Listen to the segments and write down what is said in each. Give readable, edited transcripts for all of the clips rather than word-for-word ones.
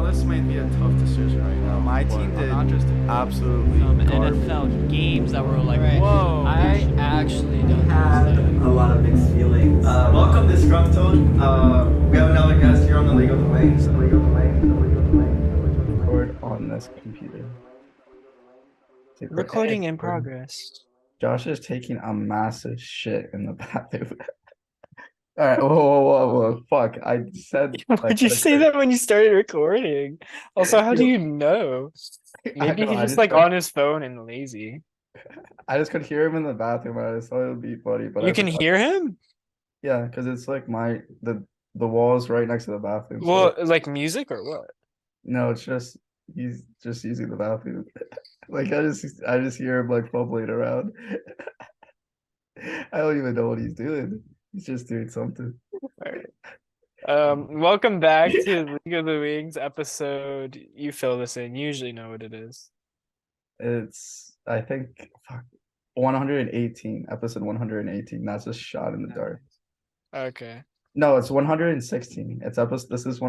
this might be a tough decision right now. My team did absolutely garbage. NFL games that were like, whoa. I actually don't Had understand. a lot of mixed feelings. Welcome, Disgruntled. We have another guest here on the League of the Wings. Record on this computer. Recording in progress. Josh is taking a massive shit in the bathroom. All right, whoa, fuck! I said. Would you say that when you started recording? Also, how do you know? Maybe know, he's I just just like thought- on his phone and lazy. I just could hear him in the bathroom, and I just thought it would be funny. But You I can forgot- hear him? Yeah, because it's like the wall's right next to the bathroom. So Well, like music or what? no, it's just he's just using the bathroom. Like I just hear him like fumbling around. I don't even know what he's doing. He's just doing something. Welcome back to League of the Wings episode. You fill this in. You usually know what it is. It's I think 118, episode 118. That's just shot in the dark. Okay. No, it's 116. It's episode this is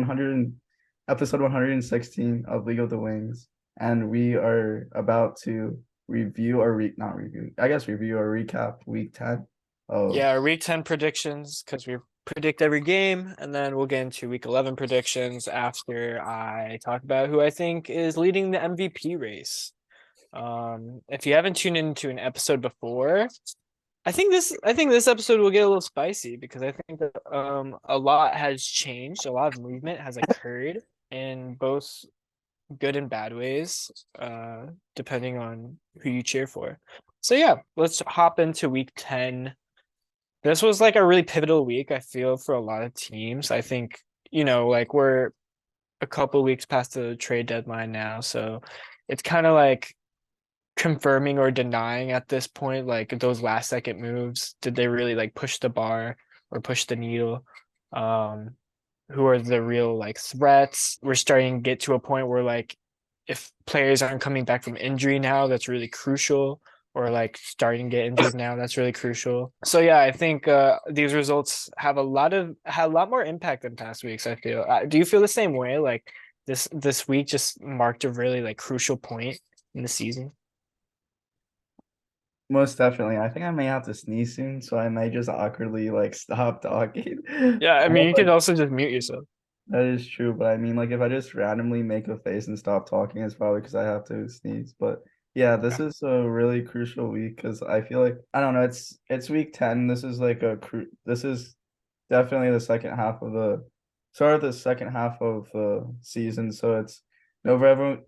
episode 116 of League of the Wings. And we are about to review or review or recap week 10. Oh Yeah, our week 10 predictions, because we predict every game, and then we'll get into week 11 predictions after I talk about who I think is leading the MVP race. If you haven't tuned into an episode before, I think this episode will get a little spicy because I think that a lot has changed, a lot of movement has occurred in both good and bad ways, depending on who you cheer for. So yeah, let's hop into week 10. This was like a really pivotal week, I feel, for a lot of teams. I think, like we're a couple weeks past the trade deadline now, so it's kind of like confirming or denying at this point, like those last second moves. Did they really like push the bar or push the needle? Who are the real like threats? We're starting to get to a point where like if players aren't coming back from injury now, that's really crucial, or like starting to get injured now, that's really crucial. So yeah, I think these results have a lot more impact than past weeks, I feel. Do you feel the same way? Like this week just marked a really like crucial point in the season? most definitely. I think I may have to sneeze soon, so I may just awkwardly like stop talking. Yeah, I mean, you Like, can also just mute yourself. that is true, but I mean, like, if I just randomly make a face and stop talking, it's probably because I have to sneeze. But yeah, this is a really crucial week because I feel like I don't know. It's week 10. This is like this is definitely the second half of the start of the second half of the season. So it's November,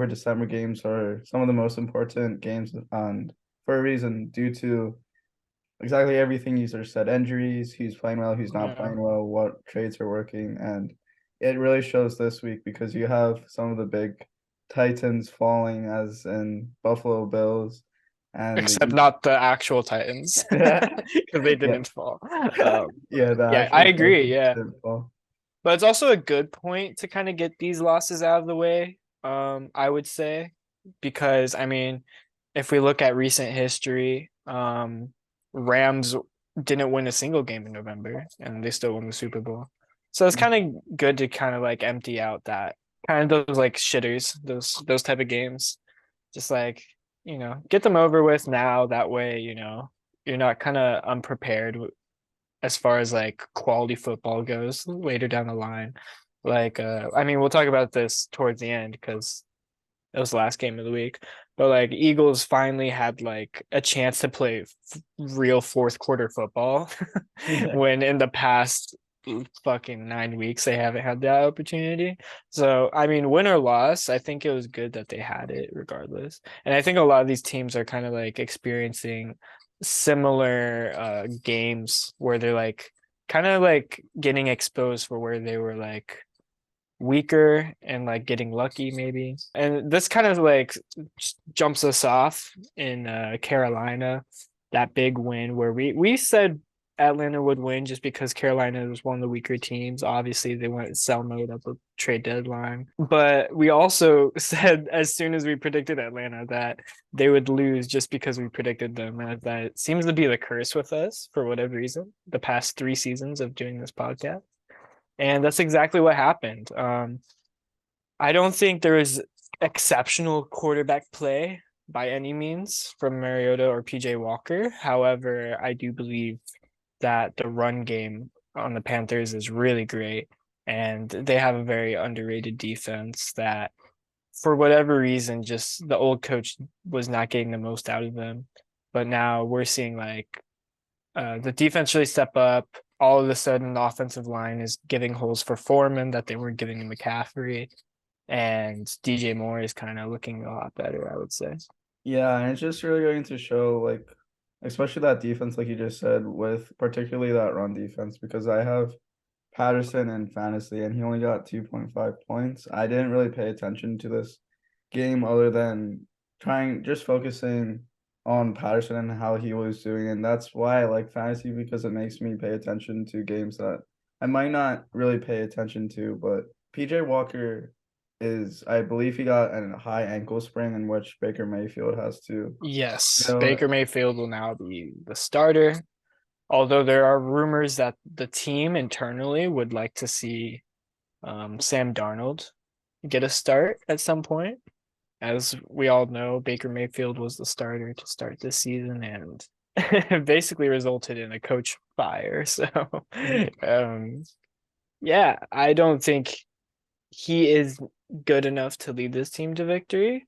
December games are some of the most important games, and for a reason, due to exactly everything you sort of said: injuries, who's playing well, who's not playing well, what trades are working, and it really shows this week because you have some of the big Titans falling, as in Buffalo Bills, and Except not the actual Titans, because they didn't fall. Yeah, I agree. Yeah, but it's also a good point to kind of get these losses out of the way. I would say, because I mean, if we look at recent history, Rams didn't win a single game in November, and they still won the Super Bowl. So it's kind of good to kind of like empty out that kind of those like shitters, those type of games. Just like, get them over with now. That way, you're not kind of unprepared as far as like quality football goes later down the line. Like, I mean, we'll talk about this towards the end because it was the last game of the week. But like Eagles finally had like a chance to play real fourth quarter football when in the past fucking 9 weeks they haven't had that opportunity. So I mean, win or loss, I think it was good that they had it regardless. And I think a lot of these teams are kind of like experiencing similar games where they're like kind of like getting exposed for where they were like weaker and like getting lucky maybe. And this kind of like jumps us off in Carolina, that big win where we said Atlanta would win just because Carolina was one of the weaker teams. Obviously, they went sell mode at the trade deadline. But we also said as soon as we predicted Atlanta that they would lose just because we predicted them. And that seems to be the curse with us for whatever reason, the past 3 seasons of doing this podcast. And that's exactly what happened. I don't think there is exceptional quarterback play by any means from Mariota or PJ Walker. However, I do believe that the run game on the Panthers is really great, and they have a very underrated defense that, for whatever reason, just the old coach was not getting the most out of them. But now we're seeing like the defense really step up. All of a sudden, the offensive line is giving holes for Foreman that they weren't giving to McCaffrey, and DJ Moore is kind of looking a lot better, I would say. Yeah, and it's just really going to show, like, especially that defense, like you just said, with particularly that run defense, because I have Patterson in fantasy and he only got 2.5 points. I didn't really pay attention to this game other than just focusing on Patterson and how he was doing. And that's why I like fantasy, because it makes me pay attention to games that I might not really pay attention to. But PJ Walker I believe he got a high ankle sprain in which Baker Mayfield has to. Yes, Baker Mayfield will now be the starter. Although there are rumors that the team internally would like to see Sam Darnold get a start at some point. As we all know, Baker Mayfield was the starter to start this season and basically resulted in a coach fire. So, yeah, I don't think he is good enough to lead this team to victory,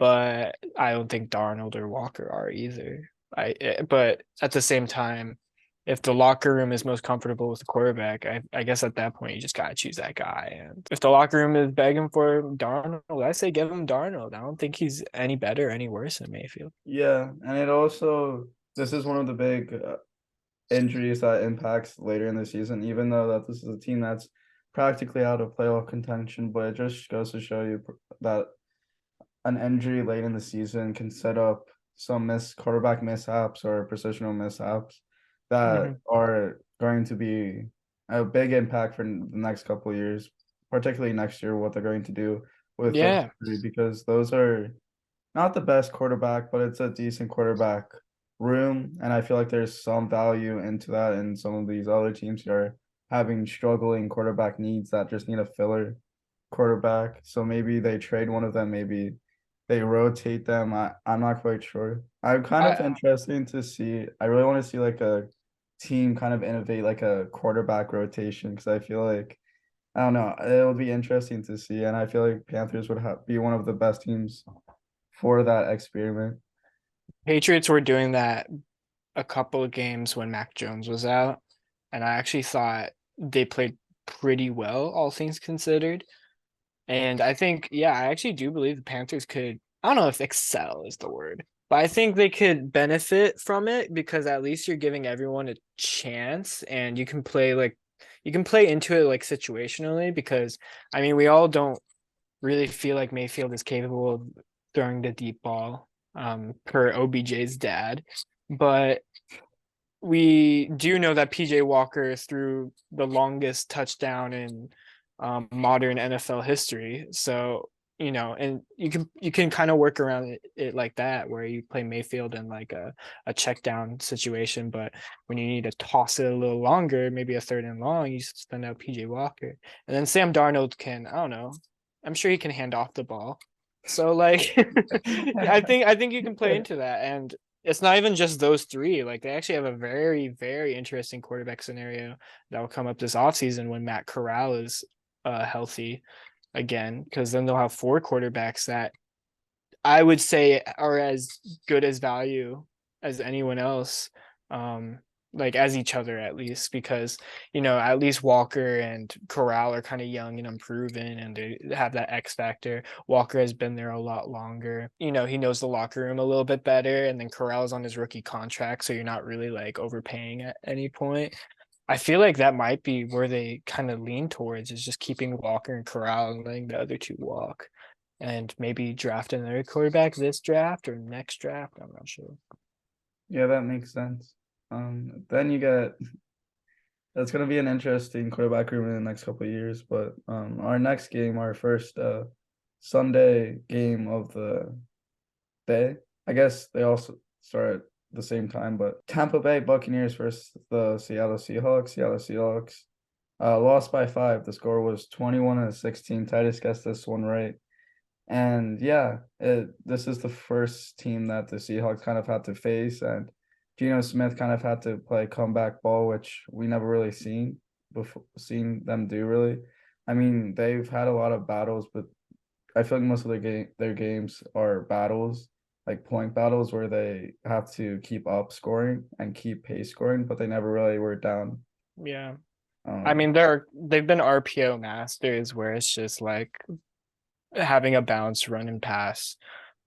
but I don't think Darnold or Walker are either. But at the same time, if the locker room is most comfortable with the quarterback, I guess at that point you just gotta choose that guy. And if the locker room is begging for Darnold, I say give him Darnold. I don't think he's any better, any worse than Mayfield. Yeah, and this is one of the big injuries that impacts later in the season, even though that this is a team that's practically out of playoff contention, but it just goes to show you that an injury late in the season can set up some quarterback mishaps or positional mishaps that are going to be a big impact for the next couple of years, particularly next year, what they're going to do with those three, because those are not the best quarterback, but it's a decent quarterback room. And I feel like there's some value into that, and some of these other teams are having struggling quarterback needs that just need a filler quarterback. So maybe they trade one of them, maybe they rotate them. I'm not quite sure. I'm kind of interesting to see. I really want to see like a team kind of innovate like a quarterback rotation, because I feel like, I don't know, it'll be interesting to see. And I feel like Panthers would be one of the best teams for that experiment. Patriots were doing that a couple of games when Mac Jones was out, and I actually thought they played pretty well, all things considered. And I think, yeah, I actually do believe the Panthers could, I don't know if excel is the word, but I think they could benefit from it, because at least you're giving everyone a chance, and you can play into it like situationally, because I mean, we all don't really feel like Mayfield is capable of throwing the deep ball, per OBJ's dad, but we do know that PJ Walker threw the longest touchdown in modern NFL history. So, and you can kind of work around it like that, where you play Mayfield in like a check down situation, but when you need to toss it a little longer, maybe a third and long, you send out PJ Walker. And then Sam Darnold can, I don't know, I'm sure he can hand off the ball. So like I think you can play into that. And it's not even just those three. Like, they actually have a very, very interesting quarterback scenario that will come up this offseason when Matt Corral is healthy again, because then they'll have four quarterbacks that I would say are as good as value as anyone else, like as each other at least, because at least Walker and Corral are kind of young and unproven, and they have that X factor. Walker has been there a lot longer. He knows the locker room a little bit better, and then Corral's on his rookie contract, so you're not really like overpaying at any point. I feel like that might be where they kind of lean towards, is just keeping Walker and Corral and letting the other two walk, and maybe draft another quarterback this draft or next draft. I'm not sure. Yeah, that makes sense. Then you get, that's going to be an interesting quarterback room in the next couple of years. But our next game, our first Sunday game of the day, I guess they also start at the same time, but Tampa Bay Buccaneers versus the Seattle Seahawks. Seattle Seahawks Lost by 5. The score was 21-16. Titus guessed this one right. And yeah, this is the first team that the Seahawks kind of had to face, and Geno Smith kind of had to play comeback ball, which we never really seen them do really. I mean, they've had a lot of battles, but I feel like most of their games are battles, like point battles where they have to keep up scoring and keep pace scoring, but they never really were down. Yeah. I mean, they've been RPO masters where it's just like having a balanced run and pass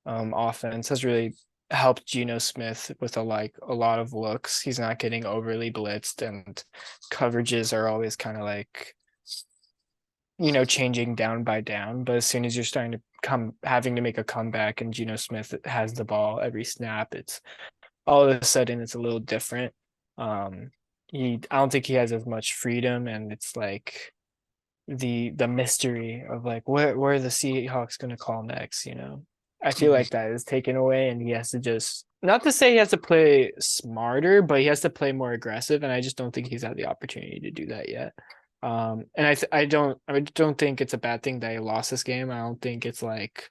offense has really helped Geno Smith with a lot of looks. He's not getting overly blitzed, and coverages are always kind of like, changing down by down. But as soon as you're starting to having to make a comeback and Geno Smith has the ball every snap, it's all of a sudden it's a little different. I don't think he has as much freedom, and it's like the mystery of like where are the Seahawks going to call next, I feel like that is taken away, and he has to just, not to say he has to play smarter, but he has to play more aggressive, and I just don't think he's had the opportunity to do that yet. And I don't think it's a bad thing that he lost this game. I don't think it's like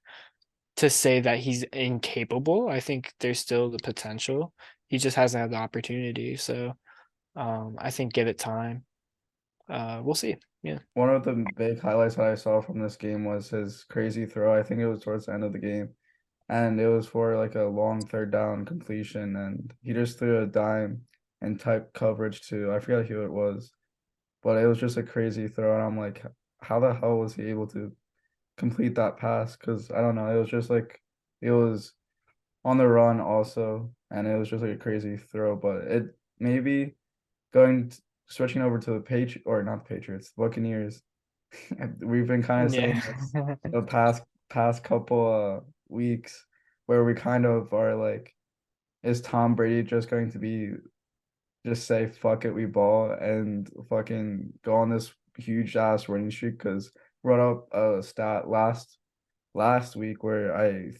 to say that he's incapable. I think there's still the potential. He just hasn't had the opportunity. So I think give it time. We'll see. Yeah. One of the big highlights that I saw from this game was his crazy throw. I think it was towards the end of the game, and it was for like a long third down completion, and he just threw a dime and type coverage to, I forget who it was, but it was just a crazy throw, and I'm like, how the hell was he able to complete that pass? Because I don't know, it was just like, it was on the run also, and it was just like a crazy throw. But it maybe switching over to not the Patriots, the Buccaneers. We've been kind of saying this the past couple weeks, where we kind of are like, is Tom Brady just going to just say fuck it, we ball, and fucking go on this huge ass winning streak? Because brought up a stat last week where I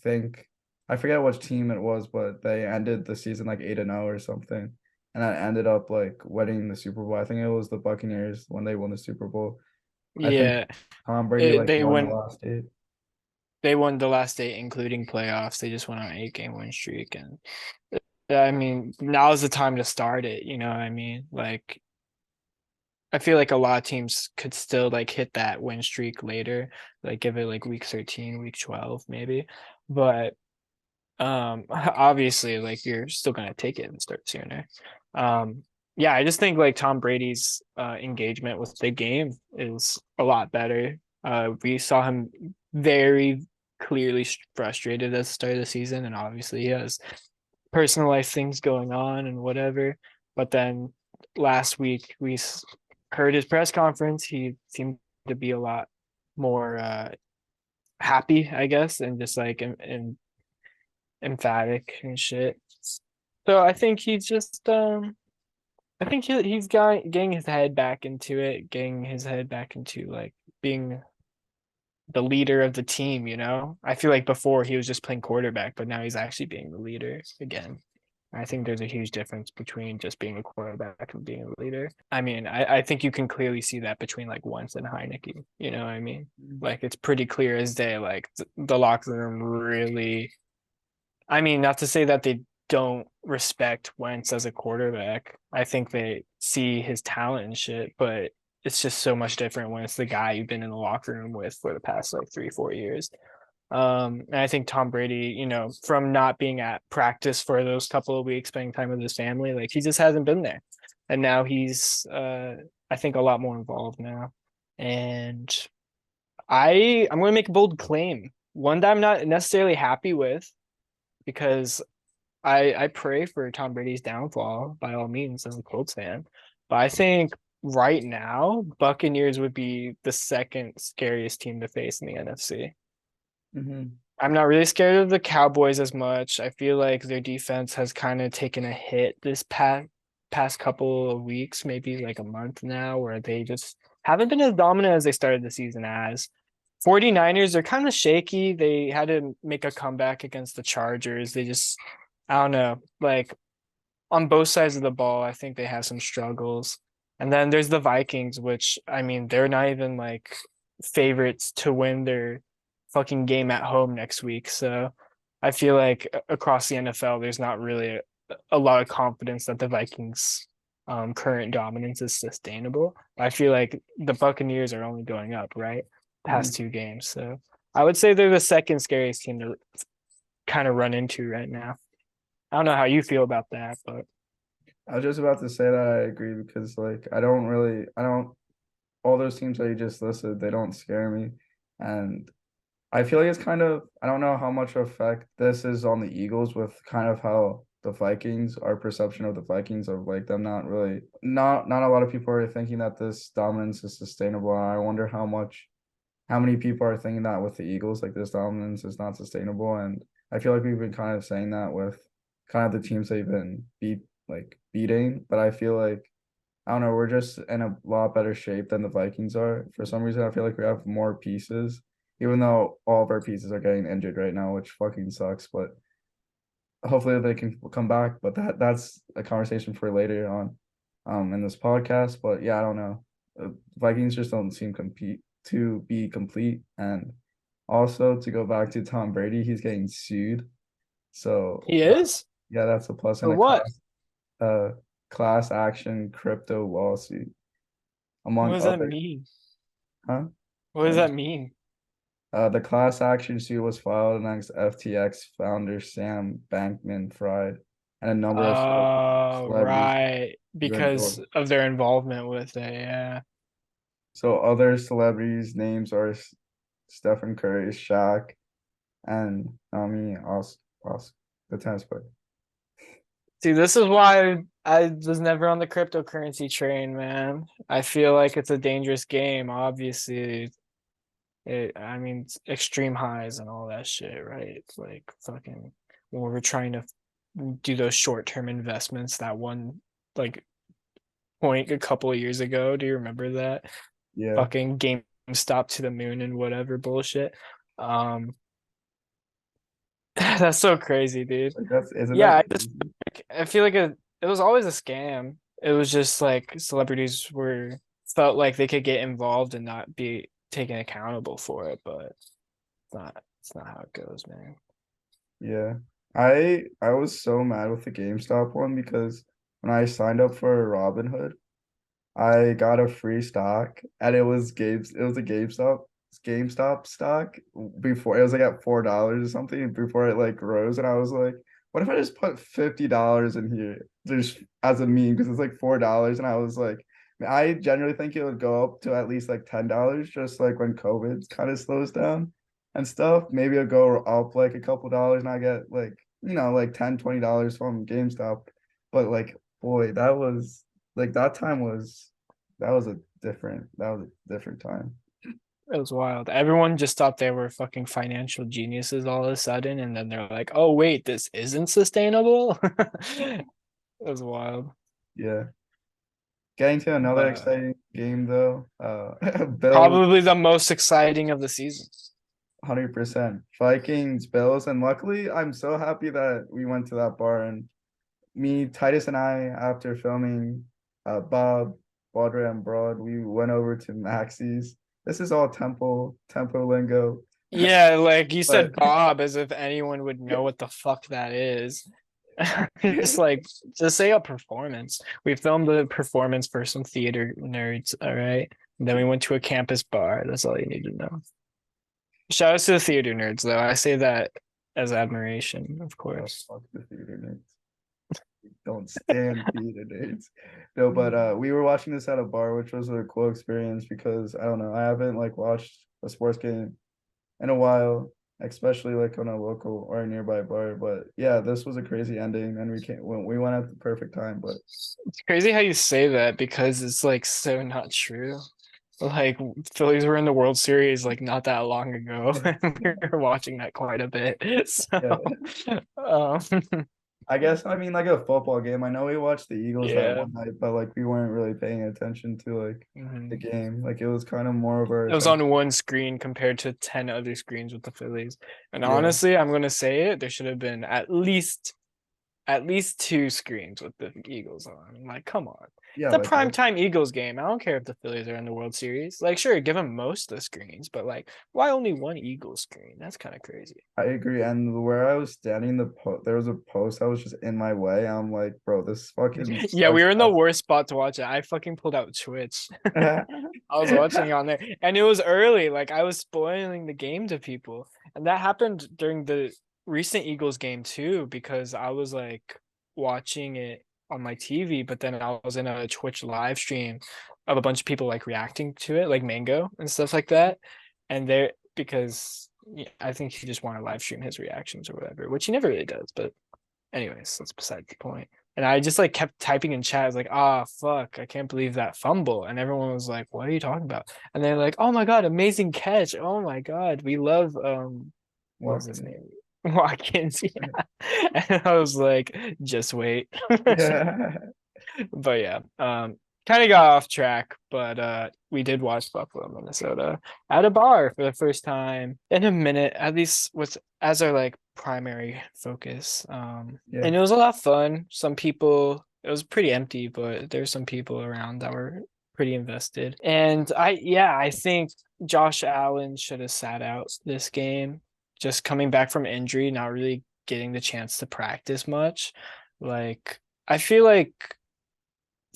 forget which team it was, but they ended the season like 8-0 or something, and that ended up like winning the Super Bowl. I think it was the Buccaneers when they won the Super Bowl. I think Tom Brady won the last 8. They won the last 8, including playoffs. They just went on an 8-game win streak, and I mean, now's the time to start it. You know what I mean? Like, I feel like a lot of teams could still like hit that win streak later, like give it like week 13, week 12, maybe. But obviously, like you're still gonna take it and start sooner. Yeah, I just think like Tom Brady's engagement with the game is a lot better. We saw him very clearly frustrated at the start of the season, and obviously he has personal life things going on and whatever. But then last week we heard his press conference. He seemed to be a lot more happy, I guess, and just like and emphatic and shit. So I think he's just I think he's getting his head back into it, getting his head back into like being the leader of the team, I feel like before he was just playing quarterback, but now he's actually being the leader again. I think there's a huge difference between just being a quarterback and being a leader. I mean, I think you can clearly see that between like Wentz and Heineke, you know what I mean? Like it's pretty clear as day, like the locker room really, I mean, not to say that they don't respect Wentz as a quarterback. I think they see his talent and shit, but it's just so much different when it's the guy you've been in the locker room with for the past like 3-4 years. And I think Tom Brady, from not being at practice for those couple of weeks, spending time with his family, like he just hasn't been there. And now he's, I think, a lot more involved now. And I'm going to make a bold claim, one that I'm not necessarily happy with, because I pray for Tom Brady's downfall by all means as a Colts fan. But I think right now, Buccaneers would be the second scariest team to face in the NFC. Mm-hmm. I'm not really scared of the Cowboys as much. I feel like their defense has kind of taken a hit this past couple of weeks, maybe like a month now, where they just haven't been as dominant as they started the season as. 49ers are kind of shaky. They had to make a comeback against the Chargers. They just, I don't know, like on both sides of the ball, I think they have some struggles. And then there's the Vikings, which I mean, they're not even like favorites to win their fucking game at home next week. So I feel like across the NFL, there's not really a lot of confidence that the Vikings current dominance is sustainable. I feel like the Buccaneers are only going up, right? Past two games. So I would say they're the second scariest team to kind of run into right now. I don't know how you feel about that, but I was just about to say that I agree because like I don't all those teams that you just listed, they don't scare me. And I feel like it's kind of I don't know how much effect this is on the Eagles with kind of how the Vikings, our perception of the Vikings of like them not really not a lot of people are thinking that this dominance is sustainable. And I wonder how many people are thinking that with the Eagles, like this dominance is not sustainable. And I feel like we've been kind of saying that with kind of the teams they've been beating, but I feel like I don't know, we're just in a lot better shape than the Vikings are. For some reason, I feel like we have more pieces, even though all of our pieces are getting injured right now, which fucking sucks. But hopefully they can come back. But that's a conversation for later on, in this podcast. But yeah, I don't know. Vikings just don't seem to be complete, and also to go back to Tom Brady, he's getting sued. So he is? Yeah, that's a plus. For And what? Class action crypto lawsuit, What among does that other. mean? Huh? What does that mean? The class action suit was filed against FTX founder Sam Bankman-Fried and a number of Oh, celebrities right. who Because endorsed. of their involvement with it, yeah. So other celebrities' names are Stephen Curry, Shaq, and the tennis player. See, this is why I was never on the cryptocurrency train, man. I feel like it's a dangerous game, obviously. I mean, it's extreme highs and all that shit, right? It's like fucking when we were trying to do those short-term investments, that one like point a couple of years ago. Do you remember that? Yeah, Fucking GameStop to the moon and whatever bullshit. Um, that's so crazy, dude. like that's isn't Yeah, that I just crazy? I feel like it was always a scam. It was just like celebrities were felt like they could get involved and not be taken accountable for it, but it's not how it goes, man. Yeah. I was so mad with the GameStop one because when I signed up for Robinhood, I got a free stock and it was a GameStop stock before it was like at $4 or something before it like rose, and I was like, what if I just put $50 in here just as a meme because it's like $4, and I was like, I generally think it would go up to at least like $10 just like when COVID kind of slows down and stuff. Maybe it'll go up like a couple dollars and I get like like $10-$20 from GameStop. But like boy, that was like that was a different time. It was wild. Everyone just thought they were fucking financial geniuses all of a sudden, and then they're like, "Oh wait, this isn't sustainable." It was wild. Yeah. Getting to another But exciting game though. Bills probably the most exciting of the season. 100%. Vikings, Bills, and luckily I'm so happy that we went to that bar and me, Titus, and I, after filming Bob, Baudry, and Broad, we went over to Maxie's. This is all tempo lingo. Yeah, like you But said Bob as if anyone would know what the fuck that is. Just say a performance. We filmed the performance for some theater nerds, all right? And then we went to a campus bar. That's all you need to know. Shout out to the theater nerds though. I say that as admiration, of course. fuck the theater nerds. Don't stand theater nerds. No, but we were watching this at a bar, which was a cool experience because I don't know, I haven't like watched a sports game in a while, especially like on a local or a nearby bar. But yeah, this was a crazy ending, and we went at the perfect time. But It's crazy how you say that because it's like so not true. Like Phillies were in the World Series like not that long ago. We were watching that quite a bit. So yeah, um, I guess I mean like a football game. I know we watched the Eagles that yeah. one night, but like we weren't really paying attention to like the Mhm. game. Like it was kind of more of our It was attention. on one screen compared to 10 other screens with the Phillies. And Yeah, honestly, I'm gonna say it, there should have been at least two screens with the Eagles on. Like, come on. Yeah, It's a like primetime Eagles game. I don't care if the Phillies are in the World Series. Like, sure, give them most of the screens, but like, why only one Eagles screen? That's kind of crazy. I agree. And where I was standing, there was a post that was just in my way. I'm like, bro, this fucking Yeah, we sucks. were in the worst spot to watch it. I fucking pulled out Twitch. I was watching it on there, and it was early. Like, I was spoiling the game to people, and that happened during the recent Eagles game too, because I was like watching it on my TV, but then I was in a Twitch live stream of a bunch of people like reacting to it, like Mango and stuff like that, and there because yeah, I think he just wanted to live stream his reactions or whatever, which he never really does. But anyways, that's beside the point. And I just like kept typing in chat. I was like, ah, fuck, I can't believe that fumble. And everyone was like, what are you talking about? And they're like, oh my God, amazing catch. Oh my God, we love what was his name? Watkins. Yeah. And I was like, just wait. Yeah. But yeah, kind of got off track, but we did watch Buffalo, Minnesota at a bar for the first time in a minute, at least with as our like primary focus. Yeah. And it was a lot of fun. Some people, it was pretty empty, but there's some people around that were pretty invested. And I think Josh Allen should have sat out this game, just coming back from injury, not really getting the chance to practice much. Like, I feel like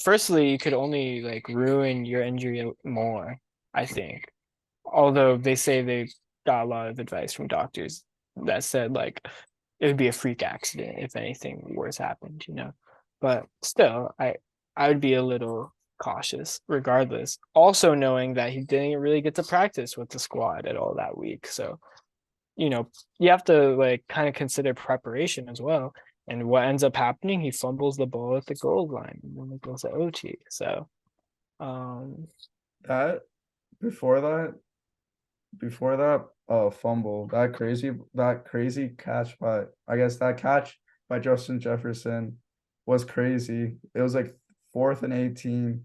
firstly, you could only like ruin your injury more, I think. Although they say they got a lot of advice from doctors that said like it would be a freak accident if anything worse happened, you know. But still, I would be a little cautious regardless. Also knowing that he didn't really get to practice with the squad at all that week. So, you know, you have to like kind of consider preparation as well. And what ends up happening, he fumbles the ball at the goal line and then it goes to OT. So That before that fumble, that crazy catch by I guess that catch by Justin Jefferson was crazy. It was like 4th and 18.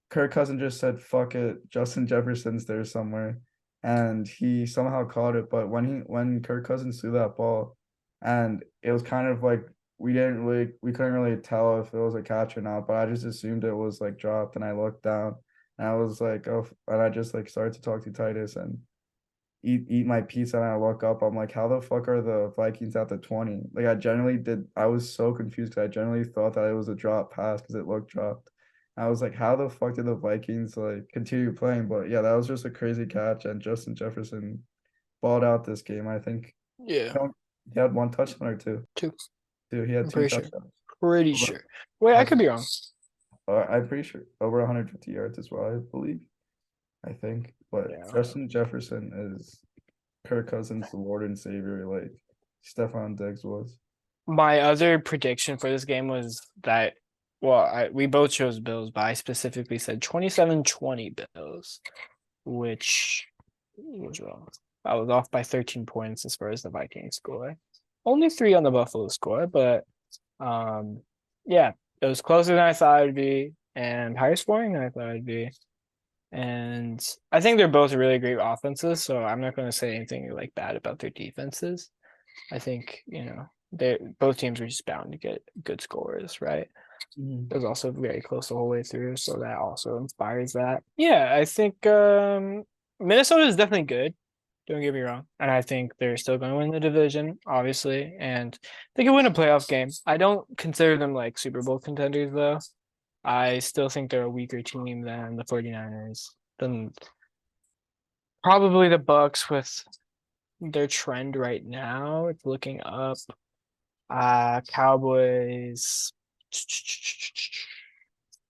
Kirk Cousins just said, fuck it, Justin Jefferson's there somewhere. And he somehow caught it. But when Kirk Cousins threw that ball, and it was kind of like we couldn't really tell if it was a catch or not, but I just assumed it was like dropped, and I looked down and I was like, oh, and I just like started to talk to Titus and eat my pizza, and I look up, I'm like, how the fuck are the Vikings at the 20? Like I was so confused because I generally thought that it was a drop pass because it looked dropped. I was like, how the fuck did the Vikings like continue playing? But yeah, that was just a crazy catch, and Justin Jefferson balled out this game. I think yeah, he had one touchdown or two. two. Two. He had I'm two pretty sure. touchdowns. Pretty sure. Wait, I could be wrong. I'm pretty sure over 150 yards as well, I believe. I think. But Yeah. Justin Jefferson is Kirk Cousins, the Lord and Savior, like Stephon Diggs was. My other prediction for this game was that, well, we both chose Bills, but I specifically said 27-20 Bills, which was wrong. I was off by 13 points as far as the Vikings score. Only 3 on the Buffalo score, but yeah, it was closer than I thought it would be and higher scoring than I thought it would be. And I think they're both really great offenses, so I'm not going to say anything like bad about their defenses. I think, you know, both teams are just bound to get good scores, right? It was also very close the whole way through, so that also inspires that. Yeah, I think Minnesota is definitely good. Don't get me wrong. And I think they're still going to win the division, obviously. And they can win a playoff game. I don't consider them like Super Bowl contenders, though. I still think they're a weaker team than the 49ers. Than probably the Bucks with their trend right now. It's looking up. Cowboys.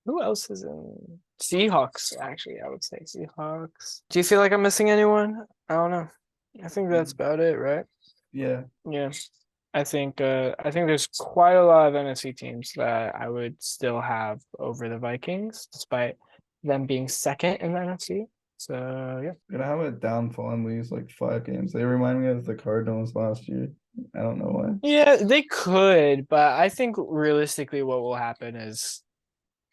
Who else is in? Seahawks, actually, I would say Seahawks. Do you feel like I'm missing anyone? I don't know. I think that's about it, right? Yeah. Yeah. I think there's quite a lot of NFC teams that I would still have over the Vikings, despite them being second in the NFC. So yeah. Gonna have a downfall and lose like 5 games. They remind me of the Cardinals last year. I don't know why. Yeah, they could, but I think realistically what will happen is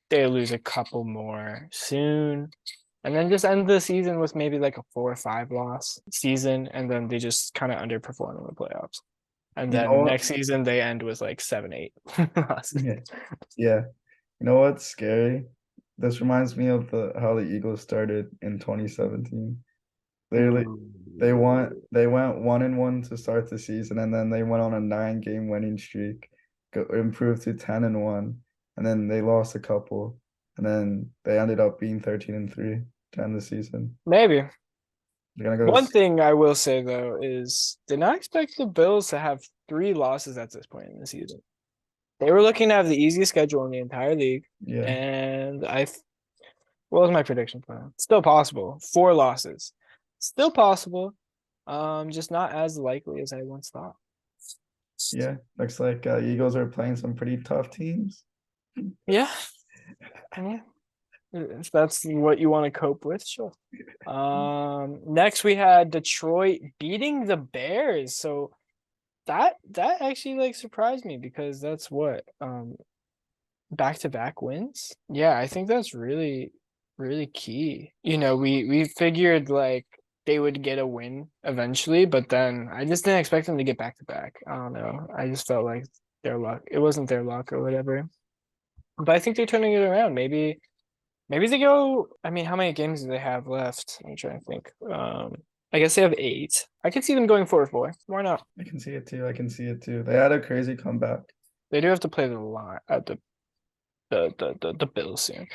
they lose a couple more soon. And then just end the season with maybe like a 4 or 5 loss season, and then they just kind of underperform in the playoffs. And then next season they end with like 7-8 losses. Yeah. Yeah. You know what's scary? This reminds me of how the Eagles started in 2017. They went 1-1 to start the season, and then they went on a 9-game winning streak, improved to 10-1, and then they lost a couple, and then they ended up being 13-3 to end the season. Maybe. They're gonna go One thing I will say though is did not expect the Bills to have 3 losses at this point in the season. They were looking to have the easiest schedule in the entire league. Yeah. And what was my prediction for them? Still possible. 4 losses. Still possible. Just not as likely as I once thought. Yeah. Looks like Eagles are playing some pretty tough teams. Yeah. Yeah. If that's what you want to cope with, sure. Next we had Detroit beating the Bears. So that actually like surprised me because that's what back-to-back wins. Yeah, I think that's really key. You know, we figured like they would get a win eventually, but then I just didn't expect them to get back-to-back. I don't know. I just felt like their luck. It wasn't their luck or whatever. But I think they're turning it around. Maybe they go. I mean, how many games do they have left? I'm trying to think. I guess they have 8. I can see them going 4-4. Why not? I can see it too. They had a crazy comeback. They do have to play the Bills soon.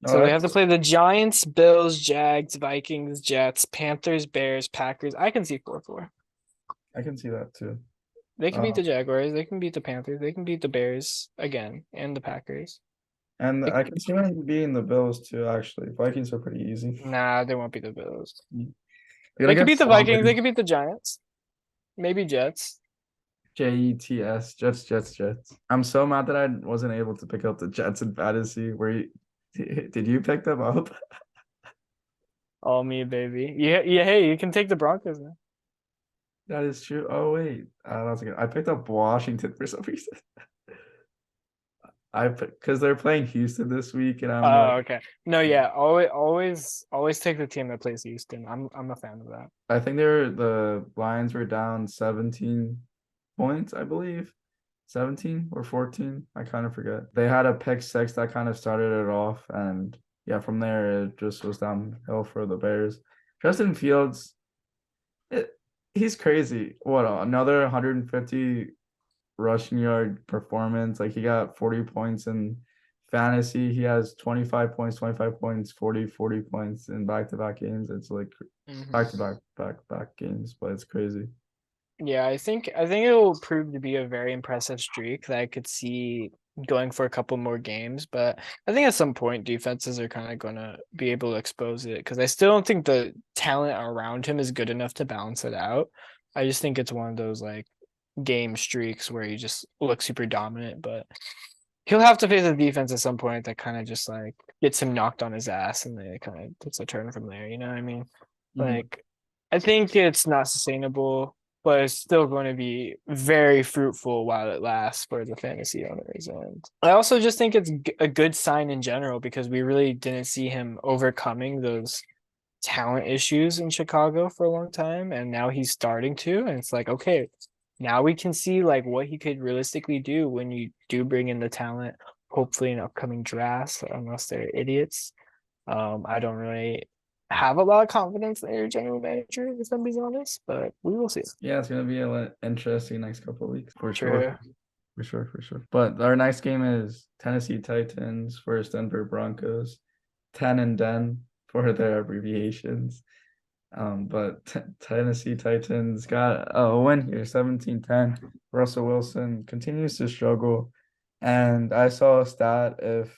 So they have to play the Giants, Bills, Jags, Vikings, Jets, Panthers, Bears, Packers. I can see 4-4. I can see that too. They can beat the Jaguars. They can beat the Panthers. They can beat the Bears again and the Packers. And I can see them beating the Bills too, actually. Vikings are pretty easy. Nah, they won't beat the Bills. They can beat the Vikings. They can beat the Giants. Maybe Jets. Jets. Jets. I'm so mad that I wasn't able to pick up the Jets in fantasy. Did you pick them up? All me, baby. Yeah. Hey, you can take the Broncos now. That is true. Oh wait, that's good. I picked up Washington for some reason. Because they're playing Houston this week, and I'm okay. No, yeah. Always take the team that plays Houston. I'm a fan of that. I think the Lions were down 17 points, I believe. 17 or 14. I kind of forget. They had a pick 6 that kind of started it off, and yeah, from there it just was downhill for the Bears. Justin Fields, he's crazy. What, another 150 rushing yard performance? Like, he got 40 points in fantasy. He has 25 points, 40 points in back-to-back games. It's like back-to-back games, but it's crazy. Yeah, I think it will prove to be a very impressive streak that I could see going for a couple more games. But I think at some point defenses are kind of going to be able to expose it because I still don't think the talent around him is good enough to balance it out. I just think it's one of those like game streaks where he just looks super dominant, but he'll have to face a defense at some point that kind of just like gets him knocked on his ass and then it kind of takes a turn from there. You know what I mean? Like, I think it's not sustainable, but it's still going to be very fruitful while it lasts for the fantasy owners. And I also just think it's a good sign in general because we really didn't see him overcoming those talent issues in Chicago for a long time. And now he's starting to, and it's like, okay, now we can see like what he could realistically do when you do bring in the talent, hopefully in upcoming drafts, unless they're idiots. I don't really have a lot of confidence in their general manager, if I'm being honest, but we will see. Yeah, it's gonna be an interesting next couple of weeks for sure. For sure. But our next game is Tennessee Titans versus Denver Broncos. 10 and Den for their abbreviations. But Tennessee Titans got a win here, 17-10. Russell Wilson continues to struggle. And I saw a stat, if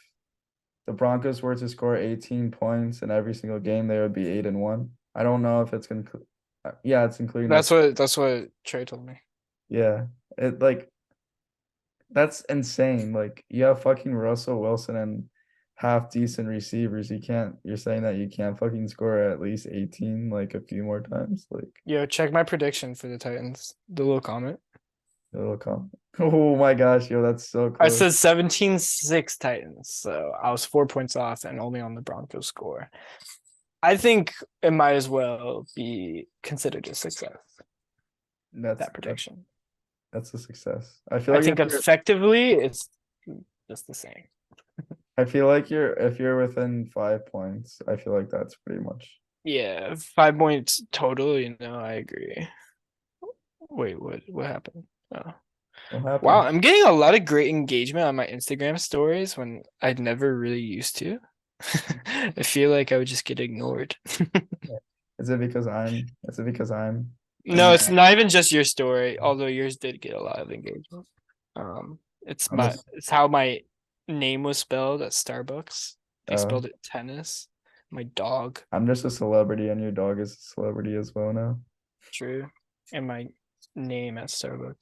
the Broncos were to score 18 points in every single game, they would be 8-1. I don't know if it's it's including. That's what Trey told me. Yeah, that's insane. Like, you have fucking Russell Wilson and half decent receivers. You're saying that you can't fucking score at least 18 like a few more times. Like, yo, check my prediction for the Titans. The little comment. Oh my gosh, yo, that's so close. I said 17-6 Titans, so I was 4 points off and only on the Broncos score. I think it might as well be considered a success. That prediction. That's a success. I think effectively it's just the same. I feel like if you're within 5 points, I feel like that's pretty much. Yeah, 5 points total. I agree. Wait, what happened? Oh. What happened? Wow, I'm getting a lot of great engagement on my Instagram stories when I'd never really used to. I feel like I would just get ignored. Is it because I'm? Is it because I'm? No, it's not even just your story, although yours did get a lot of engagement. I'm just, It's how my name was spelled at Starbucks. They uh, spelled it tennis. My dog, I'm just a celebrity, and your dog is a celebrity as well now. true, and my name at Starbucks.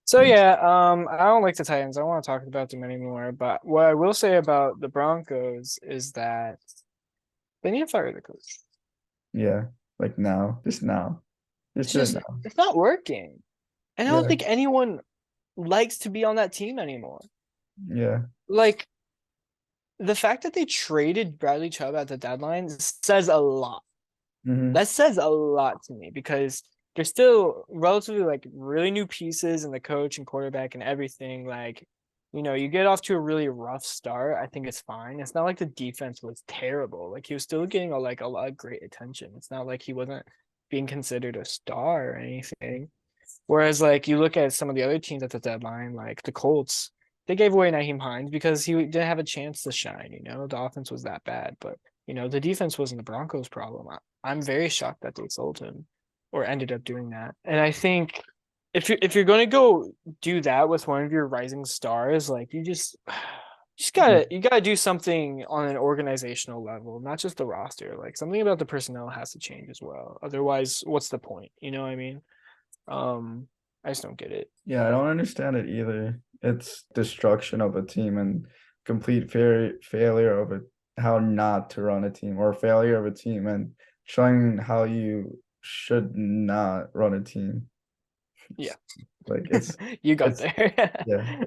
So yeah, I don't like the Titans. I don't want to talk about them anymore. But what I will say about the Broncos is that they need to fire the coach. Yeah, like now, just now, just do it now. It's not working. And I don't Yeah. think anyone likes to be on that team anymore. Yeah. Like the fact that they traded Bradley Chubb at the deadline says a lot. Mm-hmm. That says a lot to me because they're still relatively like really new pieces in the coach and quarterback and everything. Like, you get off to a really rough start. I think it's fine. It's not like the defense was terrible. Like he was still getting a lot of great attention. It's not like he wasn't being considered a star or anything. Whereas like you look at some of the other teams at the deadline, like the Colts, they gave away Naheem Hines because he didn't have a chance to shine. The offense was that bad, but the defense wasn't the Broncos' problem. I'm very shocked that they sold him or ended up doing that. And I think if you're going to go do that with one of your rising stars, like you gotta do something on an organizational level, not just the roster. Like something about the personnel has to change as well. Otherwise, what's the point? You know what I mean? I just don't get it. Yeah, I don't understand it either. It's destruction of a team and complete failure of it, how not to run a team, or failure of a team and showing how you should not run a team. Yeah. Like it's You got it's there. yeah.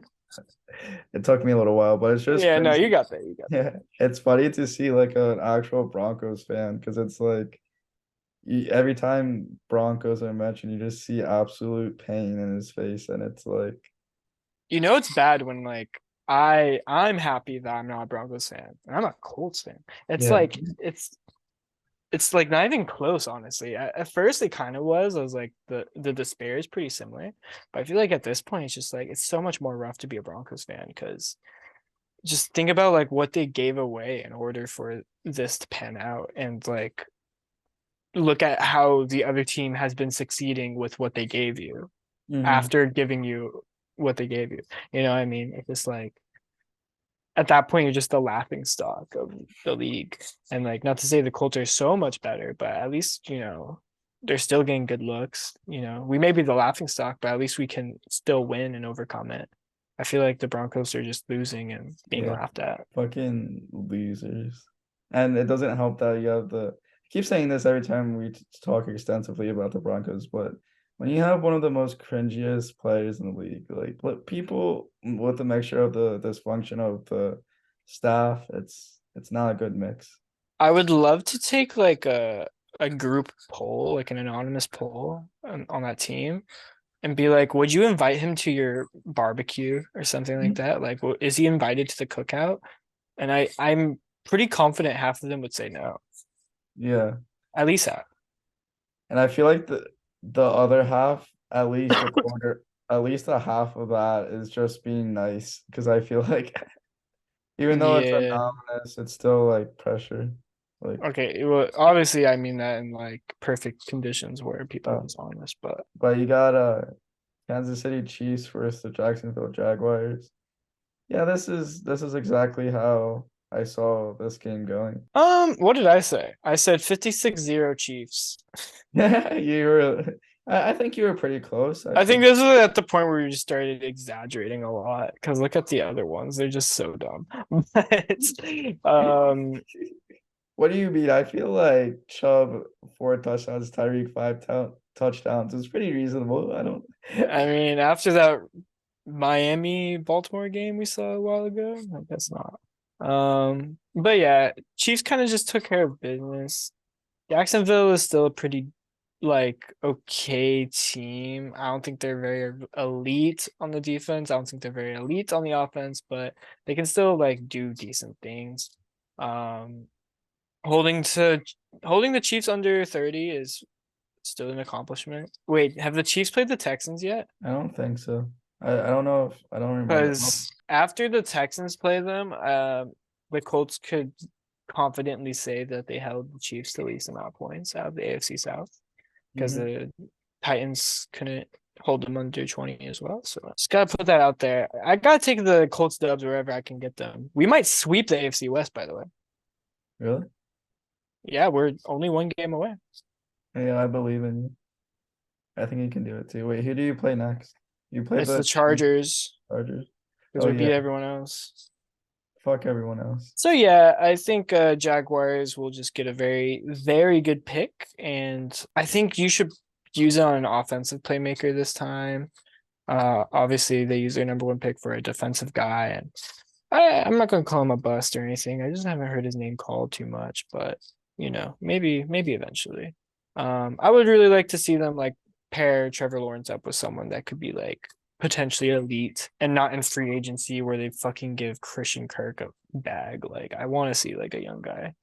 It took me a little while, but it's just Yeah, no, crazy. you got there. You got there. Yeah, it's funny to see like an actual Broncos fan because it's like every time Broncos are mentioned, you just see absolute pain in his face, and it's like, It's bad when like I'm happy that I'm not a Broncos fan and I'm a Colts fan. It's yeah, like it's like not even close, honestly. At first it kind of was. I was like the despair is pretty similar, but I feel like at this point it's just like it's so much more rough to be a Broncos fan because just think about like what they gave away in order for this to pan out and like look at how the other team has been succeeding with what they gave you after giving you what they gave you. You know what I mean? It's just like at that point you're just the laughing stock of the league. And like not to say the Colts are so much better, but at least, they're still getting good looks. We may be the laughing stock, but at least we can still win and overcome it. I feel like the Broncos are just losing and being laughed at. fucking losers. And it doesn't help that you have I keep saying this every time we talk extensively about the Broncos, but when you have one of the most cringiest players in the league, like people with a mixture of the dysfunction of the staff, it's not a good mix. I would love to take like a group poll, like an anonymous poll on that team and be like, would you invite him to your barbecue or something like that? Like, is he invited to the cookout? And I'm pretty confident half of them would say no. Yeah. At least half. And I feel like the other half, at least a quarter, at least a half of that is just being nice. Because I feel like even though it's Yeah. anonymous, it's still like pressure. Like Okay. Well, obviously, I mean that in like perfect conditions where people are honest, but you got Kansas City Chiefs versus the Jacksonville Jaguars. Yeah, this is exactly how I saw this game going. what did I say? I said 56-0 Chiefs. You were, I think you were pretty close. I think this is at the point where you just started exaggerating a lot because look at the other ones; they're just so dumb. But what do you mean? I feel like Chubb 4 touchdowns, Tyreek 5 touchdowns is pretty reasonable. I don't. I mean, after that Miami Baltimore game we saw a while ago, I guess not. But yeah, Chiefs kind of just took care of business. Jacksonville is still a pretty like okay team. I don't think they're very elite on the defense. I don't think they're very elite on the offense, but they can still like do decent things. Holding the Chiefs under 30 is still an accomplishment. Wait, have the Chiefs played the Texans yet? I don't think so. I don't know if I don't remember. Because after the Texans play them, the Colts could confidently say that they held the Chiefs to the least amount of points out of the AFC South, because the Titans couldn't hold them under 20 as well. So just gotta put that out there. I gotta take the Colts dubs wherever I can get them. We might sweep the AFC West, by the way. Really? Yeah, we're only one game away. Yeah, I believe in you. I think you can do it too. Wait, who do you play next? You play It's the Chargers. Chargers. Because we beat everyone else. Fuck everyone else. So yeah, I think Jaguars will just get a very, very good pick, and I think you should use it on an offensive playmaker this time. Obviously they use their number one pick for a defensive guy, and I'm not gonna call him a bust or anything. I just haven't heard his name called too much, but you know, maybe eventually. I would really like to see them like pair Trevor Lawrence up with someone that could be like potentially elite and not in free agency where they fucking give Christian Kirk a bag. Like I want to see like a young guy.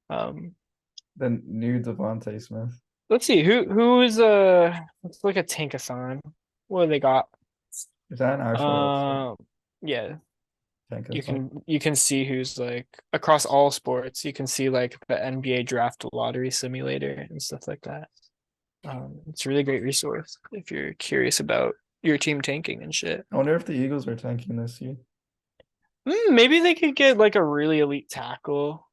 The new Devontae Smith. Let's see who is let's look at Tankathon. What do they got? Is that an actual yeah. Tankathon? You can see who's like across all sports. You can see like the NBA draft lottery simulator and stuff like that. It's a really great resource if you're curious about your team tanking and shit. I wonder if the Eagles are tanking this year. Maybe they could get like a really elite tackle.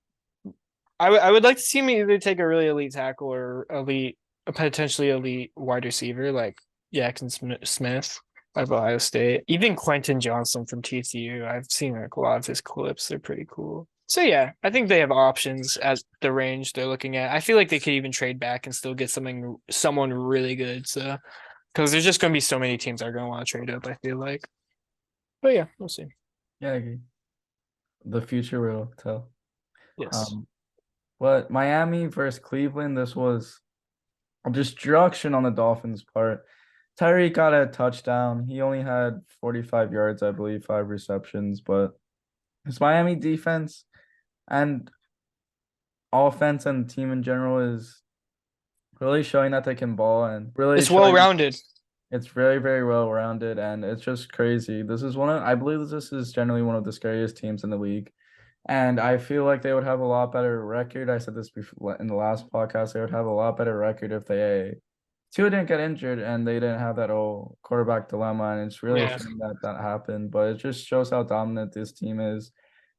I would like to see me either take a really elite tackle or a potentially elite wide receiver like Jackson Smith out of Ohio State. Even Quentin Johnson from TCU. I've seen like a lot of his clips. They're pretty cool. So yeah, I think they have options as the range they're looking at. I feel like they could even trade back and still get someone really good. So because there's just going to be so many teams that are going to want to trade up, I feel like. But yeah, we'll see. Yeah, I agree. The future will tell. Yes. But Miami versus Cleveland, this was a destruction on the Dolphins' part. Tyreek got a touchdown. He only had 45 yards, I believe, 5 receptions. But his Miami defense and offense and team in general is really showing that they can ball, and really it's well-rounded. It's very, very well-rounded, and it's just crazy. I believe this is generally one of the scariest teams in the league. And I feel like they would have a lot better record. I said this before in the last podcast. They would have a lot better record if Tua didn't get injured and they didn't have that old quarterback dilemma. And it's really a shame that happened. But it just shows how dominant this team is.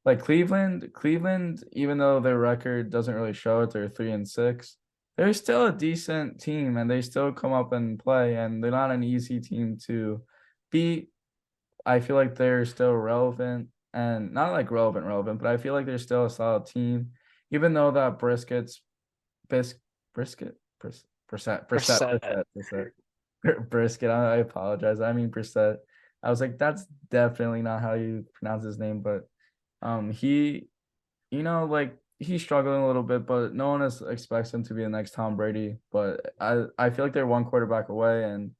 Like Cleveland, even though their record doesn't really show it, they're 3-6. They're still a decent team, and they still come up and play. And they're not an easy team to beat. I feel like they're still relevant. And not like relevant, but I feel like they're still a solid team, even though that Brisket. I apologize. I mean Brissett. I was like, that's definitely not how you pronounce his name, but he, he's struggling a little bit, but no one expects him to be the next Tom Brady. But I feel like they're one quarterback away, and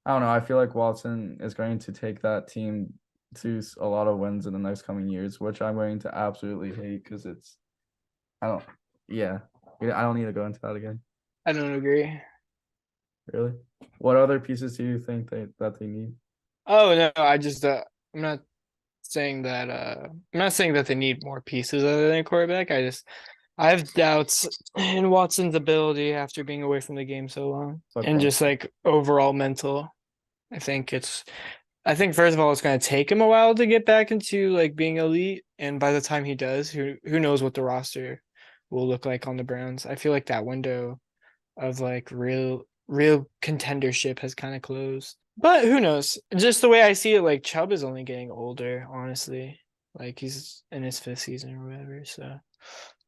I don't know. I feel like Watson is going to take that team to a lot of wins in the next coming years, which I'm going to absolutely hate because I don't need to go into that again. I don't agree. Really? What other pieces do you think that they need? Oh no, I just I'm not saying that they need more pieces other than a quarterback. I have doubts in Watson's ability after being away from the game so long, and just like overall mental. I think first of all, it's going to take him a while to get back into like being elite, and by the time he does, who knows what the roster will look like on the Browns. I feel like that window of like real contendership has kind of closed. But who knows? Just the way I see it, like Chubb is only getting older, honestly. Like he's in his 5th season or whatever, so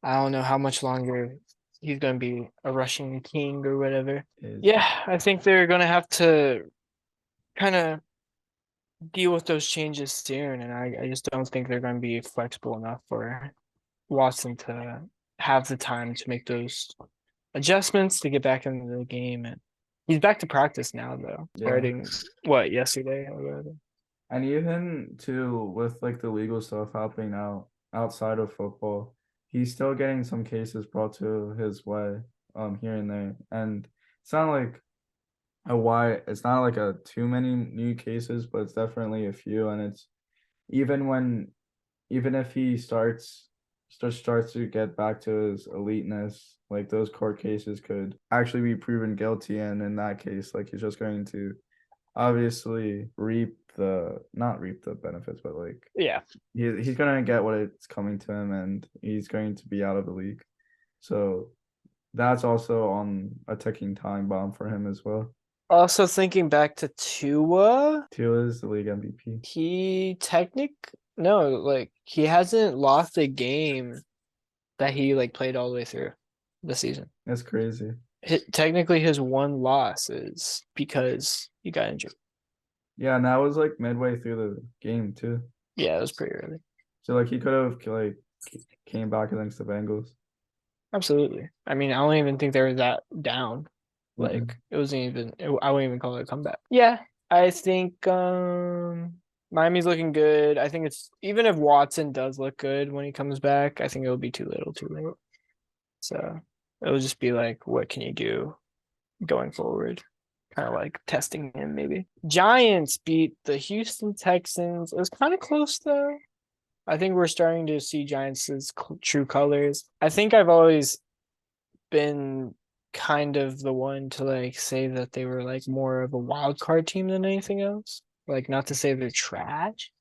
I don't know how much longer he's going to be a rushing king or whatever. Yeah, I think they're going to have to kind of deal with those changes soon, and I just don't think they're going to be flexible enough for Watson to have the time to make those adjustments to get back into the game, and he's back to practice now though, starting yesterday or whatever. And even too with like the legal stuff happening outside of football, he's still getting some cases brought to his way here and there. And it's not like it's not like a too many new cases, but it's definitely a few. And it's even if he starts to get back to his eliteness, like those court cases could actually be proven guilty, and in that case, like he's just going to obviously not reap the benefits, but like he's gonna get what it's coming to him, and he's going to be out of the league. So that's also on a ticking time bomb for him as well. Also thinking back to Tua. Tua is the league MVP. He hasn't lost a game that he like played all the way through the season. That's crazy. Technically, his one loss is because he got injured. Yeah, and that was like midway through the game too. Yeah, it was pretty early. So like he could have like came back against the Bengals. Absolutely. I mean, I don't even think they were that down. Like it wasn't even. I wouldn't even call it a comeback. Yeah, I think Miami's looking good. I think it's even if Watson does look good when he comes back, I think it'll be too little, too late. So it'll just be like, what can you do going forward? Kind of like testing him, maybe. Giants beat the Houston Texans. It was kind of close though. I think we're starting to see Giants' true colors. I think I've always been kind of the one to like say that they were like more of a wild card team than anything else. Like not to say they're trash.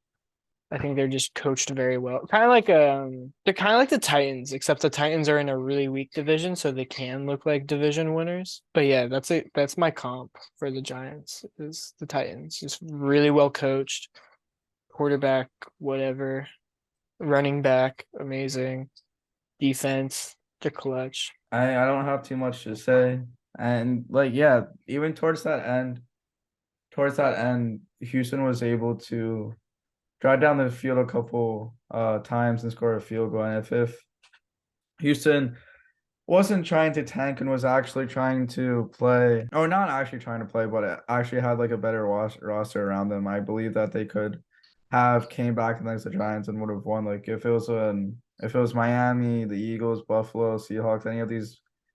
I think they're just coached very well. Kind of like they're kind of like the Titans, except the Titans are in a really weak division, so they can look like division winners. But yeah, that's my comp for the Giants is the Titans. Just really well coached, quarterback, whatever, running back, amazing, defense, they're clutch. I don't have too much to say. And like even towards that end, Houston was able to drive down the field a couple times and score a field goal. And if Houston wasn't trying to tank and was actually trying to play, or not actually trying to play, but it actually had like a better roster around them, I believe that they could have came back against the Giants and would have won. Like if it was Miami, the Eagles, Buffalo, Seahawks,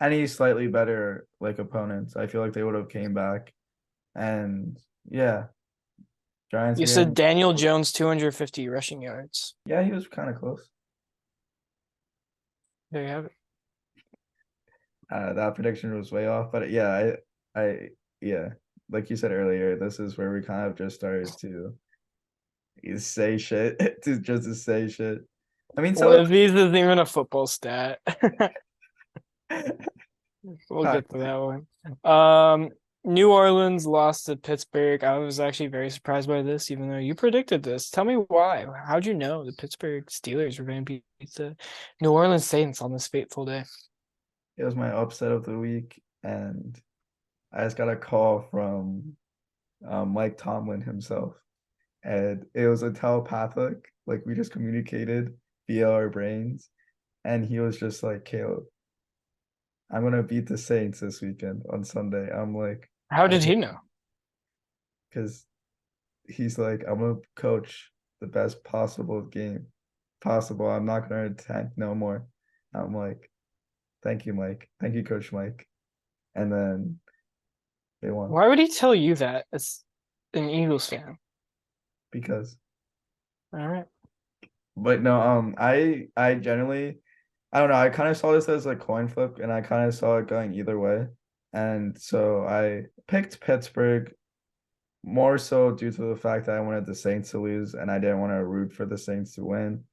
any slightly better like opponents, I feel like they would have came back. And yeah, Giants. You said Daniel Jones 250 rushing yards. Yeah, he was kind of close. There you have it. That prediction was way off, but yeah, like you said earlier, this is where we kind of just started to say shit to say shit. I mean, so these isn't even a football stat. We'll get to that one. New Orleans lost to Pittsburgh. I was actually very surprised by this, even though you predicted this. Tell me why. How'd you know the Pittsburgh Steelers were going to beat the New Orleans Saints on this fateful day? It was my upset of the week, and I just got a call from Mike Tomlin himself, and it was a telepathic. Like we just communicated via our brains, and he was just like, "Caleb, I'm gonna beat the Saints this weekend on Sunday." I'm like, how did he know? Because he's like, I'm gonna coach the best possible game possible. I'm not gonna tank no more. I'm like, thank you, Mike. Thank you, Coach Mike. And then they won. Why would he tell you that as an Eagles fan? Because. All right. But no, I generally, I don't know. I kind of saw this as a coin flip, and I kind of saw it going either way. And so I picked Pittsburgh more so due to the fact that I wanted the Saints to lose, and I didn't want to root for the Saints to win.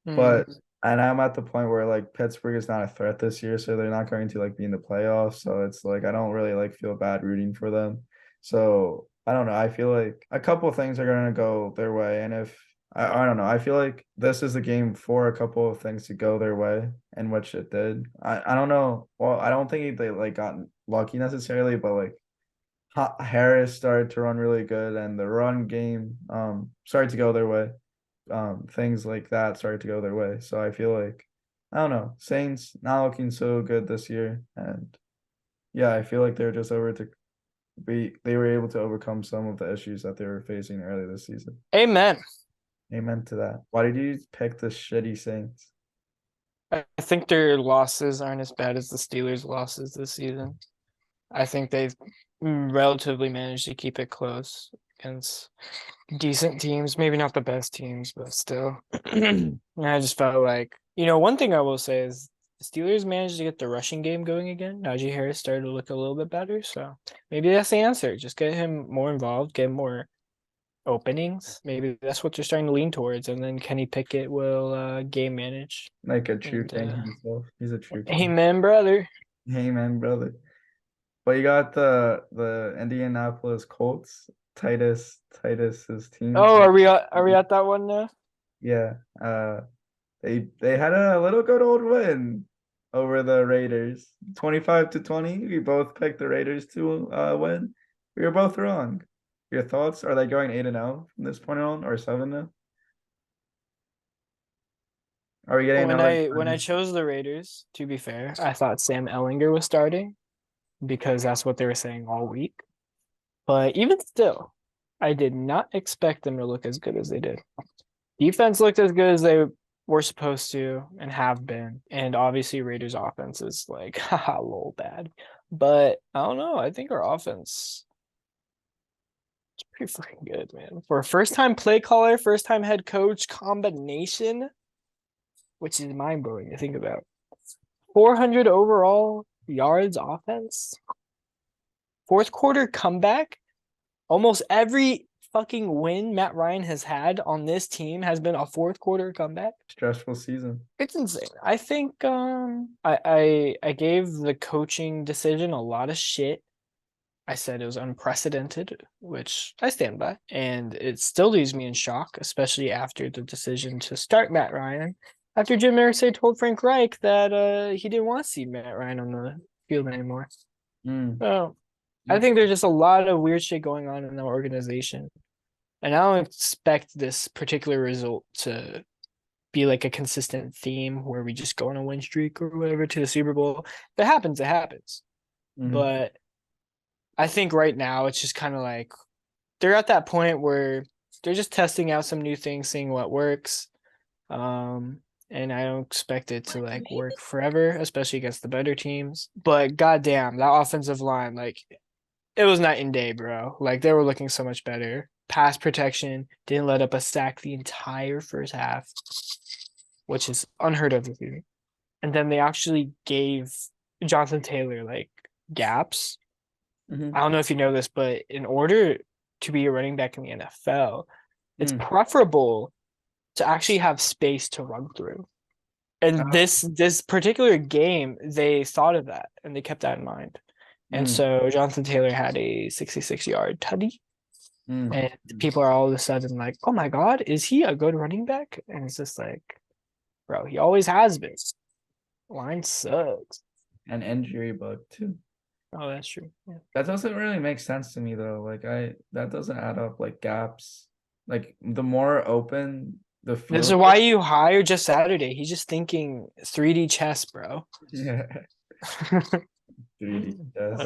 But and I'm at the point where like Pittsburgh is not a threat this year, so they're not going to like be in the playoffs. So it's like I don't really like feel bad rooting for them. So I don't know. I feel like a couple of things are gonna go their way, and if I don't know. I feel like this is a game for a couple of things to go their way, and which it did. I don't know. Well, I don't think they like got lucky necessarily, but like Harris started to run really good, and the run game started to go their way. Things like that started to go their way. So I feel like I don't know. Saints not looking so good this year, and Yeah, I feel like they're just they were able to overcome some of the issues that they were facing earlier this season. Amen. Amen to that. Why did you pick the shitty Saints? I think their losses aren't as bad as the Steelers' losses this season. I think they've relatively managed to keep it close against decent teams, maybe not the best teams, but still. And I just felt like, one thing I will say is the Steelers managed to get the rushing game going again. Najee Harris started to look a little bit better, so maybe that's the answer. Just get him more involved, get more openings. Maybe that's what they're starting to lean towards, and then Kenny Pickett will game manage. Like a true king himself. He's a true king. Amen, brother. Amen, brother. But you got the Indianapolis Colts, Titus's team. Oh, are we at that one now? Yeah. They had a little good old win over the Raiders. 25-20. We both picked the Raiders to win. We were both wrong. Your thoughts? Are they going 8-0 from this point on, or 7-0? Are we getting when I chose the Raiders, to be fair, I thought Sam Ellinger was starting because that's what they were saying all week. But even still, I did not expect them to look as good as they did. Defense looked as good as they were supposed to and have been. And obviously Raiders offense is like, haha, a little bad. But I don't know. I think our offense is pretty freaking good, man. For a first-time play caller, first-time head coach combination, which is mind-blowing to think about. 400 overall yards offense. Fourth quarter comeback. Almost every fucking win Matt Ryan has had on this team has been a fourth quarter comeback. Stressful season. It's insane. I think I gave the coaching decision a lot of shit. I said it was unprecedented, which I stand by, and it still leaves me in shock, especially after the decision to start Matt Ryan. After Jim Irsay told Frank Reich that he didn't want to see Matt Ryan on the field anymore. So I think there's just a lot of weird shit going on in the organization. And I don't expect this particular result to be like a consistent theme where we just go on a win streak or whatever to the Super Bowl. If it happens, it happens. But I think right now it's just kind of like they're at that point where they're just testing out some new things, seeing what works. And I don't expect it to like work forever, especially against the better teams. But goddamn, that offensive line, like it was night and day, bro. Like they were looking so much better. Pass protection, didn't let up a sack the entire first half, which is unheard of with you. And then they actually gave Jonathan Taylor like gaps. I don't know if you know this, but in order to be a running back in the NFL, it's preferable to actually have space to run through. And this particular game, they thought of that and they kept that in mind. And so Jonathan Taylor had a 66-yard tutty. And people are all of a sudden like, oh my God, is he a good running back? And it's just like, bro, he always has been. Line sucks. An injury bug too. Oh, that's true. Yeah. That doesn't really make sense to me though. Like that doesn't add up, like gaps. Like the more open the field. This is why you hire just Saturday. He's just thinking 3D chess, bro. Yeah. 3D chess.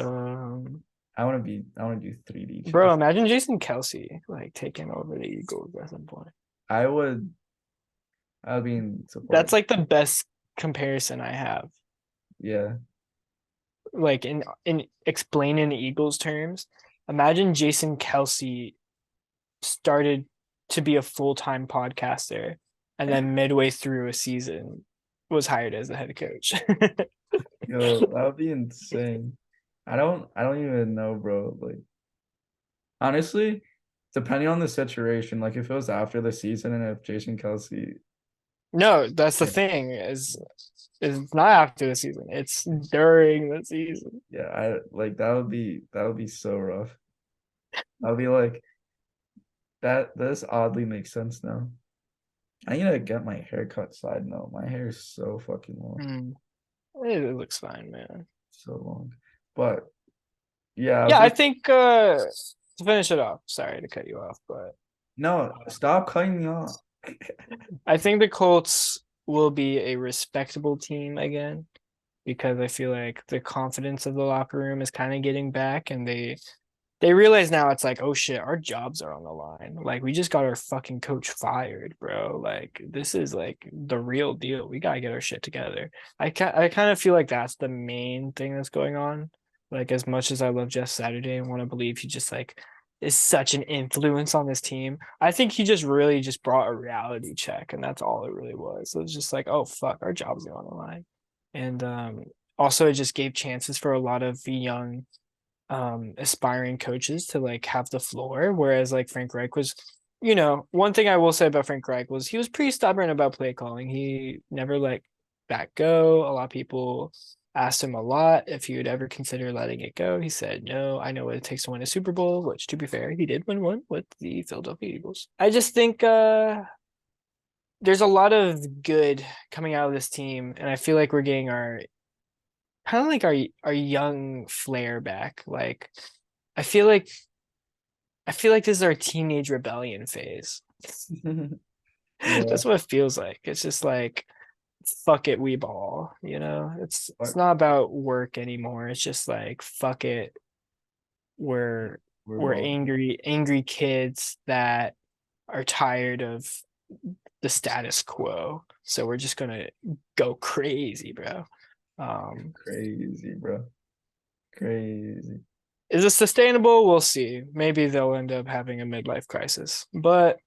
I want to do 3D chess. Bro, imagine Jason Kelsey like taking over the Eagles at some point. I would be in support. That's like the best comparison I have. Yeah. Like in explaining the Eagles terms, imagine Jason Kelsey started to be a full-time podcaster and then midway through a season was hired as the head coach. Yo, that would be insane. I don't even know, bro. Like honestly, depending on the situation, like if it was after the season and if Jason Kelsey. No, that's the thing is not after the season. It's during the season. Yeah, I like that would be so rough. I'll be like that. This oddly makes sense now. I need to get my haircut. Side note, my hair is so fucking long. It looks fine, man. So long, but yeah. I think to finish it off. Sorry to cut you off, but no, stop cutting me off. I think the Colts will be a respectable team again. because I feel like the confidence of the locker room is kind of getting back, and they realize now it's like, oh shit, our jobs are on the line. Like, we just got our fucking coach fired, bro. Like, this is like the real deal. We gotta get our shit together. I kind of feel like that's the main thing that's going on. Like, as much as I love Jeff Saturday and want to believe he just like is such an influence on this team, I think he just really just brought a reality check, and that's all it really was. It was just like, oh fuck, our jobs are on the line. And also it just gave chances for a lot of young aspiring coaches to like have the floor, whereas like Frank Reich was, one thing I will say about Frank Reich was he was pretty stubborn about play calling. He never let that go. A lot of people asked him a lot if he would ever consider letting it go. He said, no, I know what it takes to win a Super Bowl, which to be fair, he did win one with the Philadelphia Eagles. I just think there's a lot of good coming out of this team, and I feel like we're getting our kind of like our young flair back. Like, I feel like this is our teenage rebellion phase. That's what it feels like. It's just like, fuck it, we ball. It's not about work anymore. It's just like, fuck it. We're angry kids that are tired of the status quo. So we're just gonna go crazy, bro. Crazy, bro. Crazy. Is it sustainable? We'll see. Maybe they'll end up having a midlife crisis, but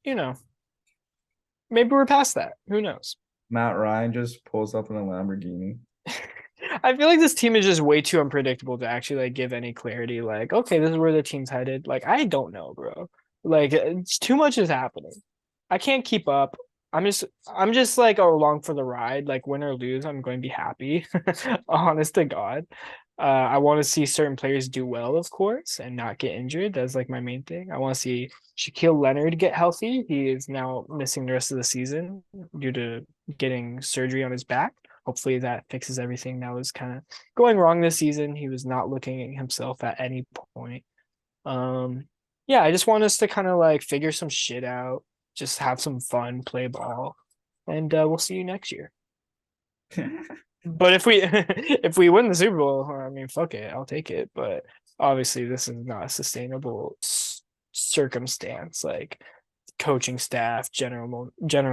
maybe we're past that. Who knows? Matt Ryan just pulls up in a Lamborghini. I feel like this team is just way too unpredictable to actually like give any clarity. Like, okay, this is where the team's headed. Like, I don't know, bro. Like, it's too much is happening. I can't keep up. I'm just like along for the ride. Like, win or lose, I'm going to be happy. Honest to God. I want to see certain players do well, of course, and not get injured. That's like my main thing. I want to see Shaquille Leonard get healthy. He is now missing the rest of the season due to getting surgery on his back. Hopefully that fixes everything that was kind of going wrong this season. He was not looking at himself at any point. Yeah, I just want us to kind of like figure some shit out, just have some fun, play ball, and we'll see you next year. But if we win the Super Bowl, I mean, fuck it, I'll take it. But obviously, this is not a sustainable circumstance. Like, coaching staff, general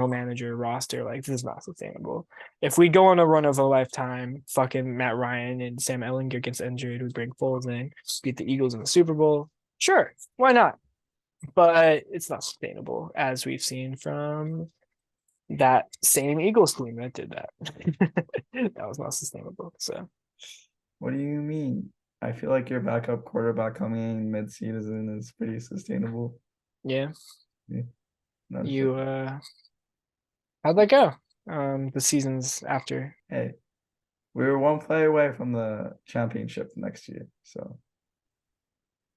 manager, roster, like, this is not sustainable. If we go on a run of a lifetime, fucking Matt Ryan and Sam Ellinger gets injured, we bring Foles in, beat the Eagles in the Super Bowl. Sure, why not? But it's not sustainable, as we've seen from that same Eagles team that did that. That was not sustainable. So, what do you mean? I feel like your backup quarterback coming in mid-season is pretty sustainable. Yeah. You how'd that go? The seasons after. Hey, we were one play away from the championship next year, so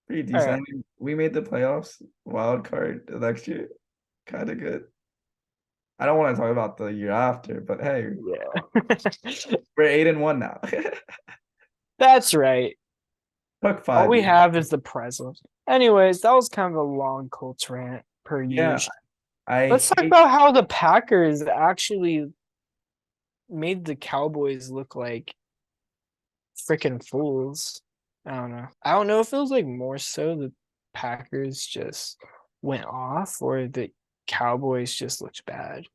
pretty decent. Right. We made the playoffs, wild card next year, kind of good. I don't want to talk about the year after, but hey, yeah, we're 8-1 now. That's right. Took 5. All we have is the present. Anyways, that was kind of a long Colts rant per usual. Let's talk about how the Packers actually made the Cowboys look like freaking fools. I don't know if it was like more so the Packers just went off or the Cowboys just looked bad,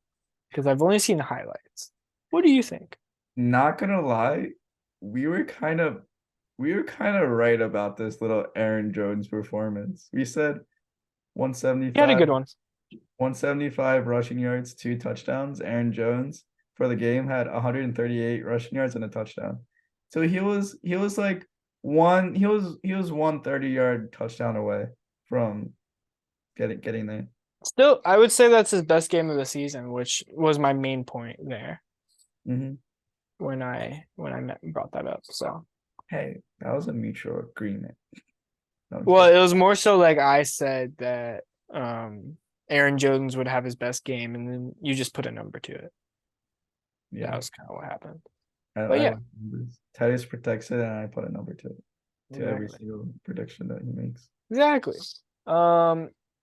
because I've only seen the highlights. What do you think? Not gonna lie, we were kind of right about this little Aaron Jones performance. We said 175. He had a good one. 175 rushing yards, 2 touchdowns. Aaron Jones for the game had 138 rushing yards and a touchdown. So he was like one 30-yard touchdown away from getting there. Still, I would say that's his best game of the season, which was my main point there. Mm-hmm. When I brought that up. So, hey, that was a mutual agreement. Well, it was more so like I said that Aaron Jones would have his best game, and then you just put a number to it. Yeah, that was kind of what happened. But yeah, Titus protects it, and I put a number to it, to every single prediction that he makes. Exactly.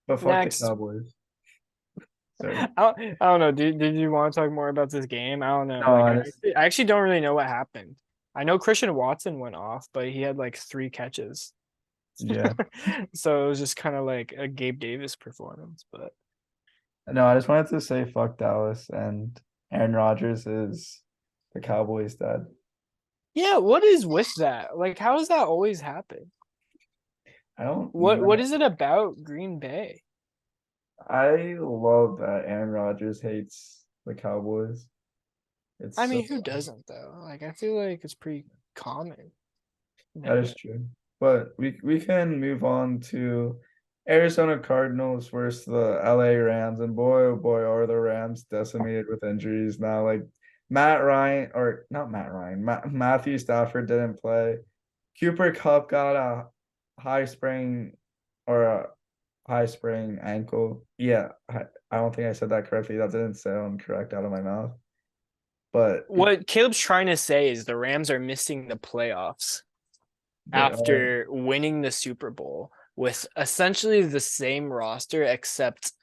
But fuck the Cowboys. Sorry. I don't know. Did you want to talk more about this game? I don't know. No, I actually don't really know what happened. I know Christian Watson went off, but he had like 3 catches. Yeah. So it was just kind of like a Gabe Davis performance, but No, I just wanted to say fuck Dallas, and Aaron Rodgers is the Cowboys' dad. yeah, what is with that? Like, how does that always happen? I don't What is it about Green Bay? I love that Aaron Rodgers hates the Cowboys. I mean, who doesn't though? Like, I feel like it's pretty common. That is true. But we can move on to Arizona Cardinals versus the LA Rams, and boy oh boy are the Rams decimated with injuries now. Like Matthew Stafford didn't play. Cooper Kupp got a high sprain or a high sprain ankle. Yeah, I don't think I said that correctly. That didn't sound correct out of my mouth. But what Caleb's trying to say is the Rams are missing the playoffs after winning the Super Bowl with essentially the same roster except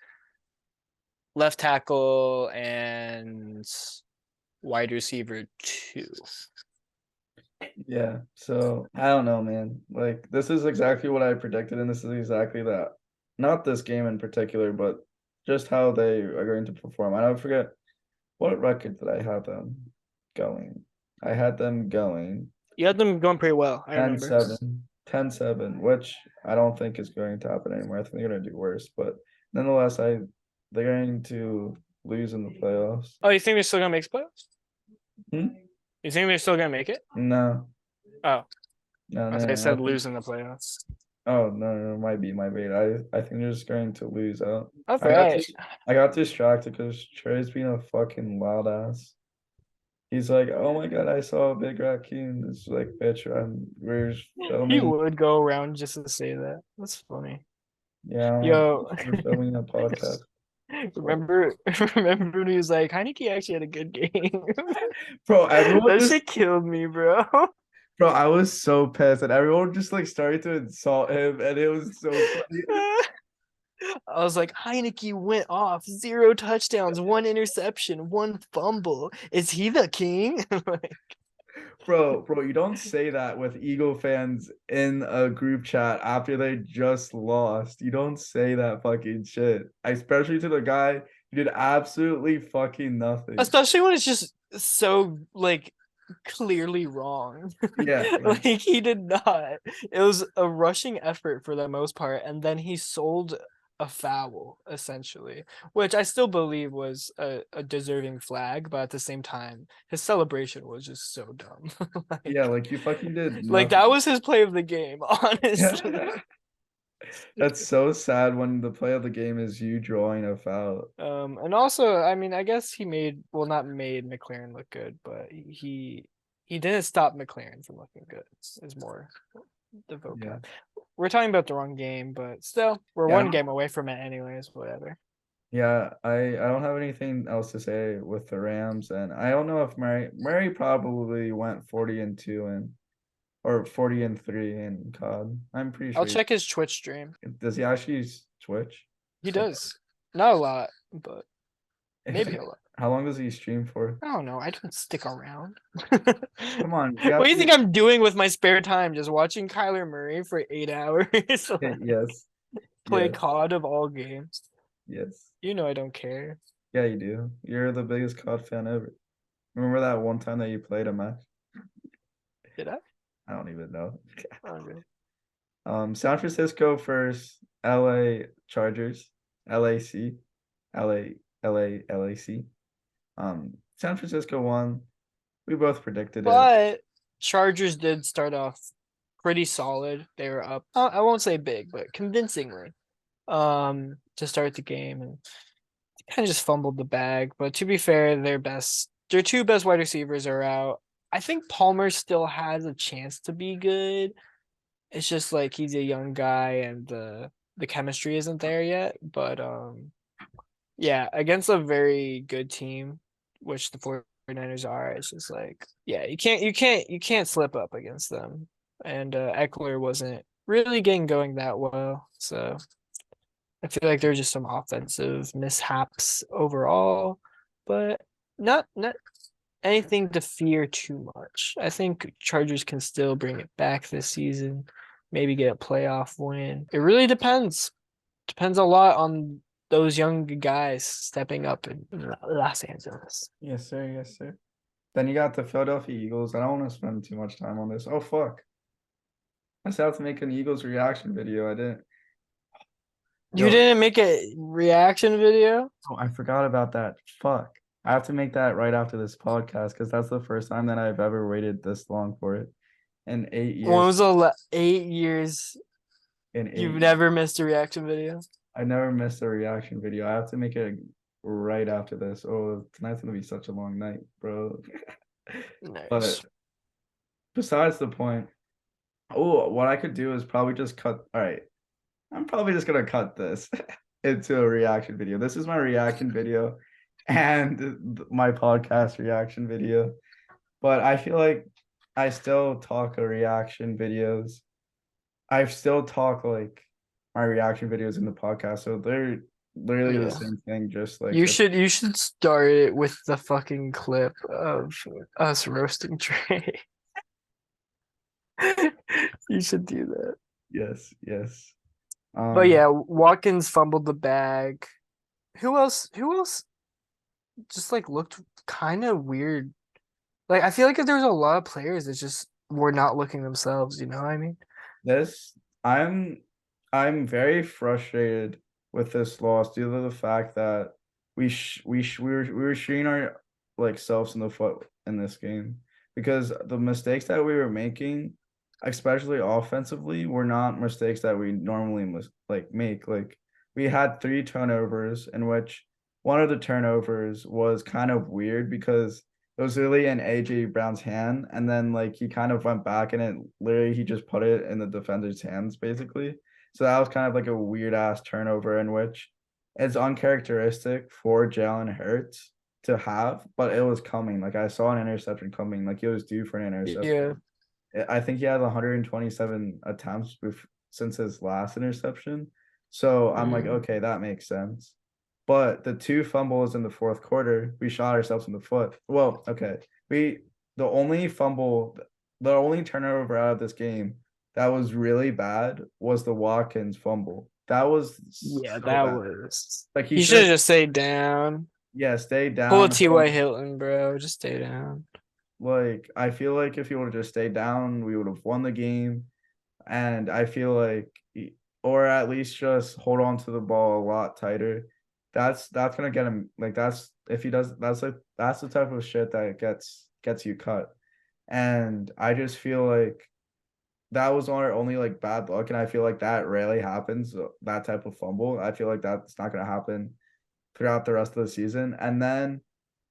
left tackle and wide receiver 2. Yeah, so I don't know, man. Like, this is exactly what I predicted, and this is exactly that. Not this game in particular, but just how they are going to perform. I don't forget what record did I have them going. I had them going You had them going pretty well. I remember. 10-7, 10-7, which I don't think is going to happen anymore. I think they're going to do worse, but nonetheless, they're going to lose in the playoffs. Oh, you think they're still gonna make playoffs? Hmm? You think they're still gonna make it? No. Oh, No, I said lose in the playoffs. Oh no, might be my bait. I think they're just going to lose out. All right. I got distracted because Trey's being a fucking loud ass. He's like, oh my god, I saw a big raccoon. It's like, bitch, we're filming. You would go around just to say that. That's funny. Yeah. Yo, we're filming a podcast. remember when he was like, Heineke actually had a good game. Bro, everyone that shit killed me, bro. Bro, I was so pissed, and everyone just like started to insult him, and it was so funny. I was like, Heineke went off, 0 touchdowns, 1 interception, 1 fumble. Is he the king? Like, bro, you don't say that with Eagle fans in a group chat after they just lost. You don't say that fucking shit, especially to the guy who did absolutely fucking nothing. Especially when it's just so like clearly wrong. Yeah, like he did not. It was a rushing effort for the most part, and then he sold a foul essentially, which I still believe was a deserving flag, but at the same time his celebration was just so dumb. like, yeah, like you fucking did like that was his play of the game, honestly. That's so sad when the play of the game is you drawing a foul. And also, I mean, I guess he not made McLaren look good, but he didn't stop McLaren from looking good. Is more the vocab. Yeah. We're talking about the wrong game, but still, we're one game away from it anyways, whatever. Yeah, I don't have anything else to say with the Rams, and I don't know if Murray probably went 40-2 or 40-3 in COD. I'm pretty sure. I'll check his Twitch stream. Does he actually Twitch? He does. Not a lot, but maybe a lot. How long does he stream for? I don't know. I don't stick around. Come on. What do you think I'm doing with my spare time? Just watching Kyler Murray for 8 hours? Yes. Play COD of all games. Yes. You know I don't care. Yeah, you do. You're the biggest COD fan ever. Remember that one time that you played a match? Did I? I don't even know. Okay. San Francisco first, LA Chargers, LAC. San Francisco won. We both predicted it. But Chargers did start off pretty solid. They were up. I won't say big, but convincingly. To start the game, and kind of just fumbled the bag. But to be fair, their 2 best wide receivers are out. I think Palmer still has a chance to be good. It's just like he's a young guy and the chemistry isn't there yet. But yeah, against a very good team, which the 49ers are, it's just like, yeah, you can't slip up against them. And Eckler wasn't really getting going that well. So I feel like there's just some offensive mishaps overall, but not anything to fear too much. I think Chargers can still bring it back this season, maybe get a playoff win. It really depends. Depends a lot on those young guys stepping up in Los Angeles. Yes, sir. Yes, sir. Then you got the Philadelphia Eagles. I don't want to spend too much time on this. Oh, fuck. I still have to make an Eagles reaction video. I didn't. You Yo, didn't make a reaction video? oh, I forgot about that. Fuck. I have to make that right after this podcast because that's the first time that I've ever waited this long for it in 8 years. When was the 8 years? In 8 You've years. never missed a reaction video? I never missed a reaction video. I have to make it right after this. Oh, tonight's gonna be such a long night, bro. Nice. But besides the point, oh, what I could do is probably just cut. All right, I'm probably just gonna cut this into a reaction video. This is my reaction video and my podcast reaction video. But I feel like I still talk reaction videos. I still talk like my reaction videos in the podcast, so they're literally the same thing. Just like you should start it with the fucking clip of us roasting Trey. You should do that. Yes. But yeah, Watkins fumbled the bag. Who else just like looked kind of weird? Like I feel like if there's a lot of players that just were not looking themselves, you know what I mean? I'm very frustrated with this loss due to the fact that we were shooting our like selves in the foot in this game because the mistakes that we were making, especially offensively, were not mistakes that we normally make. Like we had 3 turnovers in which one of the turnovers was kind of weird because it was literally in AJ Brown's hand, and then like he kind of went back and it literally he just put it in the defender's hands basically. So that was kind of like a weird ass turnover in which it's uncharacteristic for Jalen Hurts to have, but it was coming. Like I saw an interception coming, like he was due for an interception. Yeah. I think he had 127 attempts since his last interception. So I'm like, okay, that makes sense. But the 2 fumbles in the fourth quarter, we shot ourselves in the foot. Well, okay. The only turnover out of this game that was really bad was the Watkins fumble. That was that bad. was like he should have just stayed down. Yeah, stay down. Pull a T.Y. Hilton, bro. Just stay down. Like I feel like if he would have just stayed down, we would have won the game. And I feel like, or at least just hold on to the ball a lot tighter. That's gonna get him. Like that's if he does. That's the type of shit that gets you cut. And I just feel like that was our only like bad luck, and I feel like that rarely happens. That type of fumble. I feel like that's not gonna happen throughout the rest of the season. And then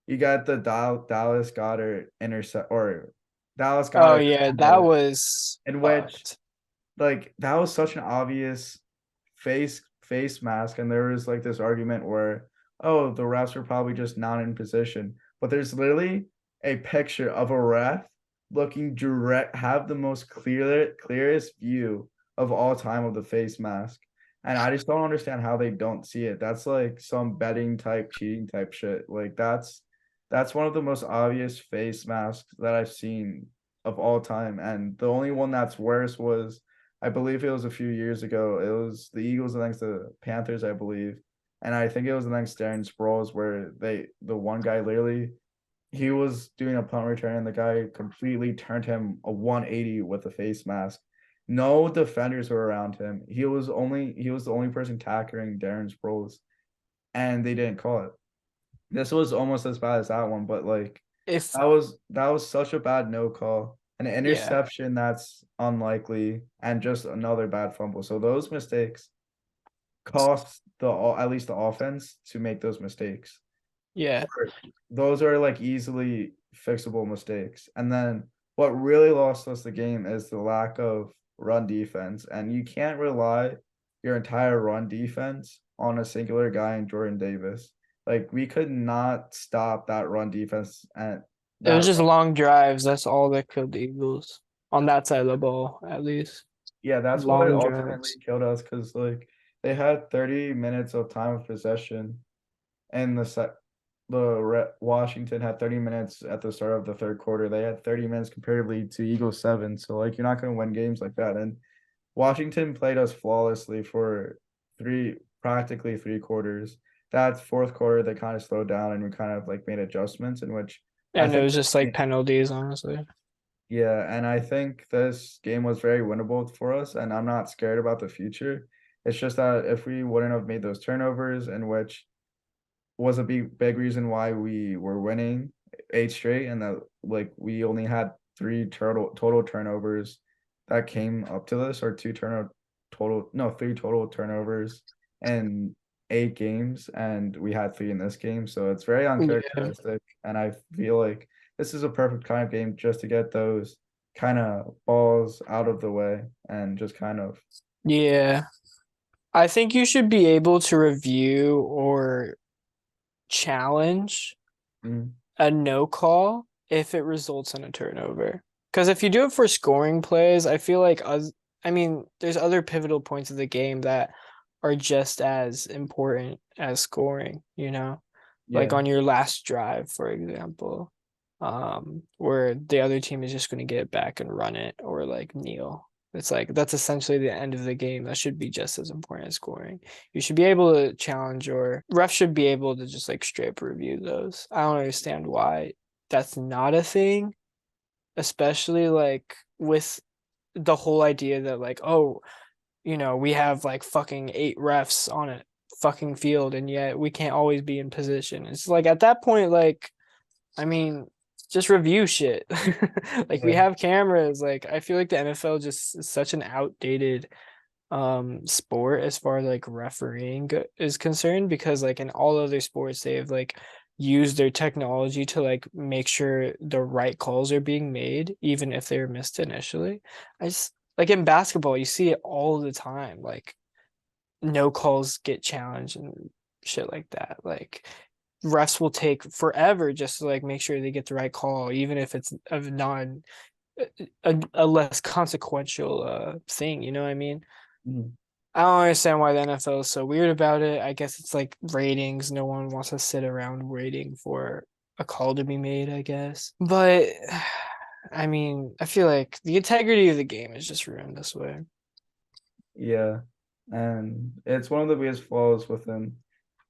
you got the Dallas Goedert intercept or Dallas Goedert. Oh yeah, that was in which like that was such an obvious face mask, and there was like this argument where the refs were probably just not in position, but there's literally a picture of a ref looking direct, have the most clearest view of all time of the face mask, and I just don't understand how they don't see it. That's like some betting type cheating type shit. Like that's one of the most obvious face masks that I've seen of all time, and the only one that's worse was I believe it was a few years ago. It was the Eagles against the Panthers, I believe. And I think it was against Darren Sproles where the one guy literally, he was doing a punt return and the guy completely turned him a 180 with a face mask. No defenders were around him. He was the only person tackling Darren Sproles, and they didn't call it. This was almost as bad as that one, but like that was such a bad no call. An interception that's unlikely, and just another bad fumble. So those mistakes cost at least the offense to make those mistakes. Yeah. Those are like easily fixable mistakes. And then what really lost us the game is the lack of run defense. And you can't rely your entire run defense on a singular guy in Jordan Davis. Like we could not stop that run defense and it was just long drives. That's all that killed the Eagles on that side of the ball, at least. Yeah, that's what ultimately killed us because, like, they had 30 minutes of time of possession, and Washington had 30 minutes at the start of the third quarter. They had 30 minutes comparatively to Eagles 7. So like you're not going to win games like that. And Washington played us flawlessly for practically 3 quarters. That fourth quarter they kind of slowed down and we kind of like made adjustments in which And it was just like penalties, honestly. yeah, and I think this game was very winnable for us, and I'm not scared about the future. It's just that if we wouldn't have made those turnovers, in which was a big reason why we were winning 8 straight, and that like we only had total turnovers that came up to this, or three total turnovers in 8 games, and we had 3 in this game, so it's very uncharacteristic, and I feel like this is a perfect kind of game just to get those kind of balls out of the way and just kind of. Yeah. I think you should be able to review or challenge a no call if it results in a turnover. Because if you do it for scoring plays, I feel like there's other pivotal points of the game that are just as important as scoring, like on your last drive, for example, where the other team is just going to get it back and run it or like kneel. It's like that's essentially the end of the game. That should be just as important as scoring. You should be able to challenge, or refs should be able to just like straight up review those. I don't understand why that's not a thing, especially like with the whole idea that like, oh, we have like fucking 8 refs on a fucking field and yet we can't always be in position. It's like at that point, like, just review shit. Like we have cameras. Like I feel like the NFL just is such an outdated sport as far as like refereeing is concerned, because like in all other sports they've like used their technology to like make sure the right calls are being made even if they were missed initially. I just like in basketball you see it all the time, like no calls get challenged and shit like that. Like refs will take forever just to like make sure they get the right call, even if it's of a less consequential thing. You know what I mean? I don't understand why the NFL is so weird about it. I guess it's like ratings. No one wants to sit around waiting for a call to be made, I guess. But I feel like the integrity of the game is just ruined this way. Yeah, and it's one of the biggest flaws within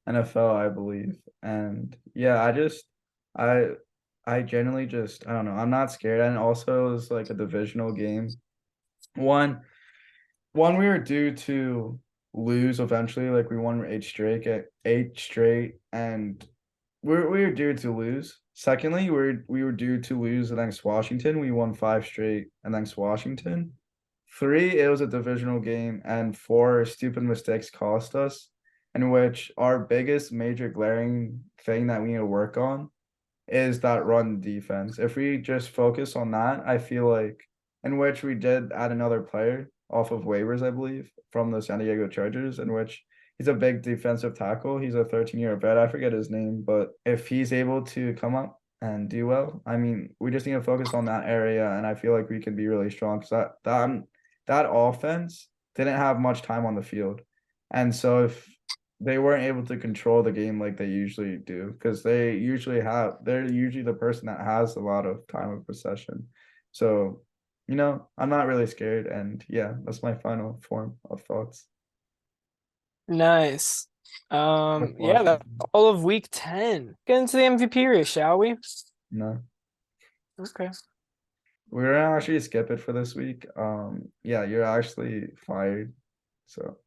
NFL, I believe. And yeah, I genuinely just I don't know. I'm not scared. And also it was like a divisional game. One we were due to lose eventually. Like we won 8 straight, and we were due to lose. Secondly, we were due to lose against Washington. We won 5 straight against Washington. 3, it was a divisional game, and 4 stupid mistakes cost us, in which our biggest major glaring thing that we need to work on is that run defense. If we just focus on that, I feel like, in which we did add another player off of waivers, I believe, from the San Diego Chargers, in which he's a big defensive tackle. He's a 13-year vet. I forget his name, but if he's able to come up and do well, we just need to focus on that area, and I feel like we can be really strong because that offense didn't have much time on the field. And so if they weren't able to control the game like they usually do, because they're usually the person that has a lot of time of possession. So, I'm not really scared. And yeah, that's my final form of thoughts. Nice. Yeah, that's all of week 10. Get into the MVP race, shall we? No. Okay. We're gonna actually skip it for this week. Yeah, you're actually fired. So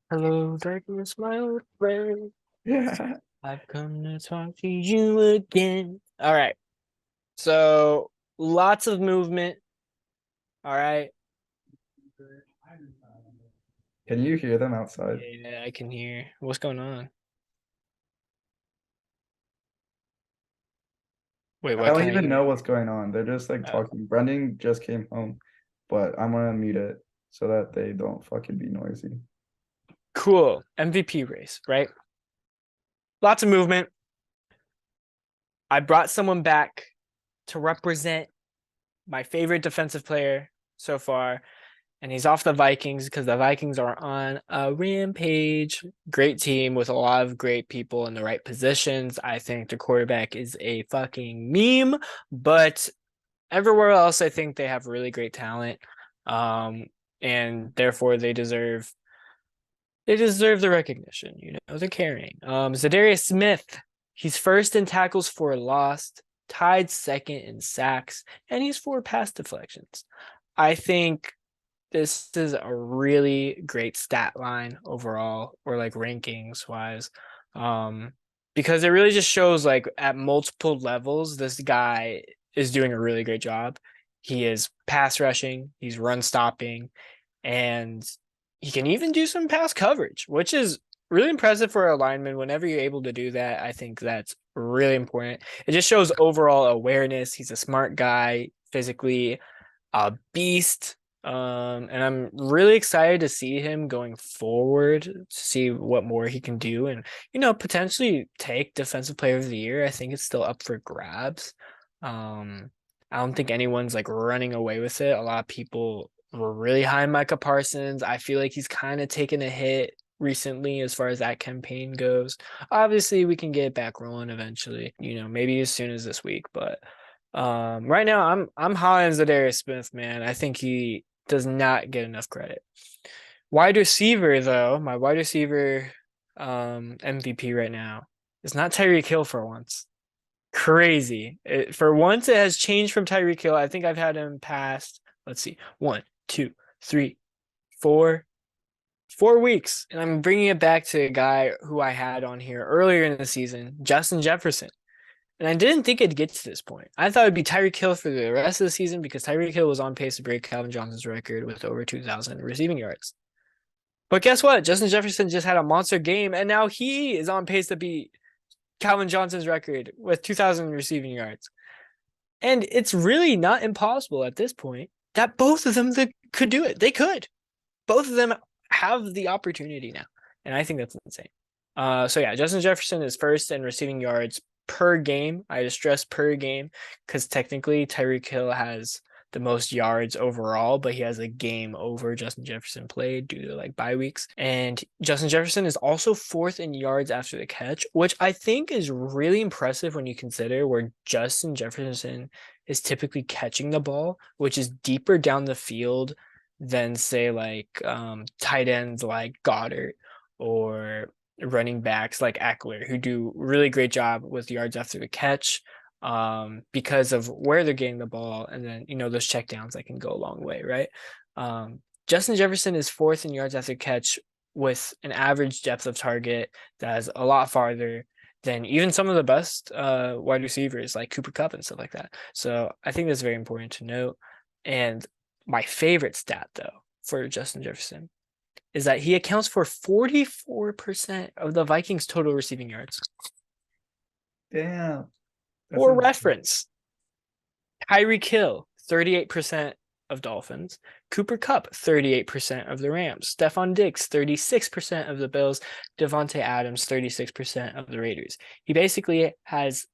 hello, darkness, my old friend. yeah. I've come to talk to you again. All right. So lots of movement. All right. Can you hear them outside? Yeah, I can hear. What's going on? Wait, what? I don't even know what's going on. They're just like talking. Brendan just came home, but I'm gonna mute it so that they don't fucking be noisy. Cool. MVP race, right? Lots of movement. I brought someone back to represent my favorite defensive player so far. and he's off the Vikings because the Vikings are on a rampage. Great team with a lot of great people in the right positions. I think the quarterback is a fucking meme, but everywhere else, I think they have really great talent, and therefore they deserve the recognition. They're carrying. Zadarius Smith, he's first in tackles for loss, tied second in sacks, and he's 4 pass deflections. I think this is a really great stat line overall, or like rankings wise, because it really just shows like at multiple levels, this guy is doing a really great job. He is pass rushing, he's run stopping, and he can even do some pass coverage, which is really impressive for a lineman. Whenever you're able to do that, I think that's really important. It just shows overall awareness. He's a smart guy, physically a beast. And I'm really excited to see him going forward, to see what more he can do, and potentially take Defensive Player of the Year. I think it's still up for grabs. I don't think anyone's like running away with it. A lot of people were really high on Micah Parsons. I feel like he's kind of taken a hit recently as far as that campaign goes. Obviously, we can get it back rolling eventually, maybe as soon as this week. But right now, I'm high on Zadarius Smith, man. I think he does not get enough credit. Wide receiver, though, my wide receiver MVP right now is not Tyreek Hill for once. Crazy. For once, it has changed from Tyreek Hill. I think I've had him past, let's see, 1, 2, 3, 4 weeks. And I'm bringing it back to a guy who I had on here earlier in the season, Justin Jefferson. And I didn't think it'd get to this point. I thought it'd be Tyreek Hill for the rest of the season because Tyreek Hill was on pace to break Calvin Johnson's record with over 2,000 receiving yards. But guess what? Justin Jefferson just had a monster game, and now he is on pace to beat Calvin Johnson's record with 2,000 receiving yards. And it's really not impossible at this point that both of them could do it. They could. Both of them have the opportunity now. And I think that's insane. So yeah, Justin Jefferson is first in receiving yards per game. I just stress per game because technically Tyreek Hill has the most yards overall, but he has a game over Justin Jefferson played due to like bye weeks. And Justin Jefferson is also 4th in yards after the catch, which I think is really impressive when you consider where Justin Jefferson is typically catching the ball, which is deeper down the field than say like tight ends like Goddard or running backs like Eckler, who do really great job with yards after the catch because of where they're getting the ball, and then those checkdowns that can go a long way, right? Justin Jefferson is 4th in yards after catch with an average depth of target that is a lot farther than even some of the best wide receivers like Cooper Kupp and stuff like that. So I think that's very important to note. And my favorite stat, though, for Justin Jefferson is that he accounts for 44% of the Vikings' total receiving yards. Damn. For reference, Tyreek Hill, 38% of Dolphins. Cooper Kupp, 38% of the Rams. Stephon Diggs, 36% of the Bills. Devontae Adams, 36% of the Raiders. He basically has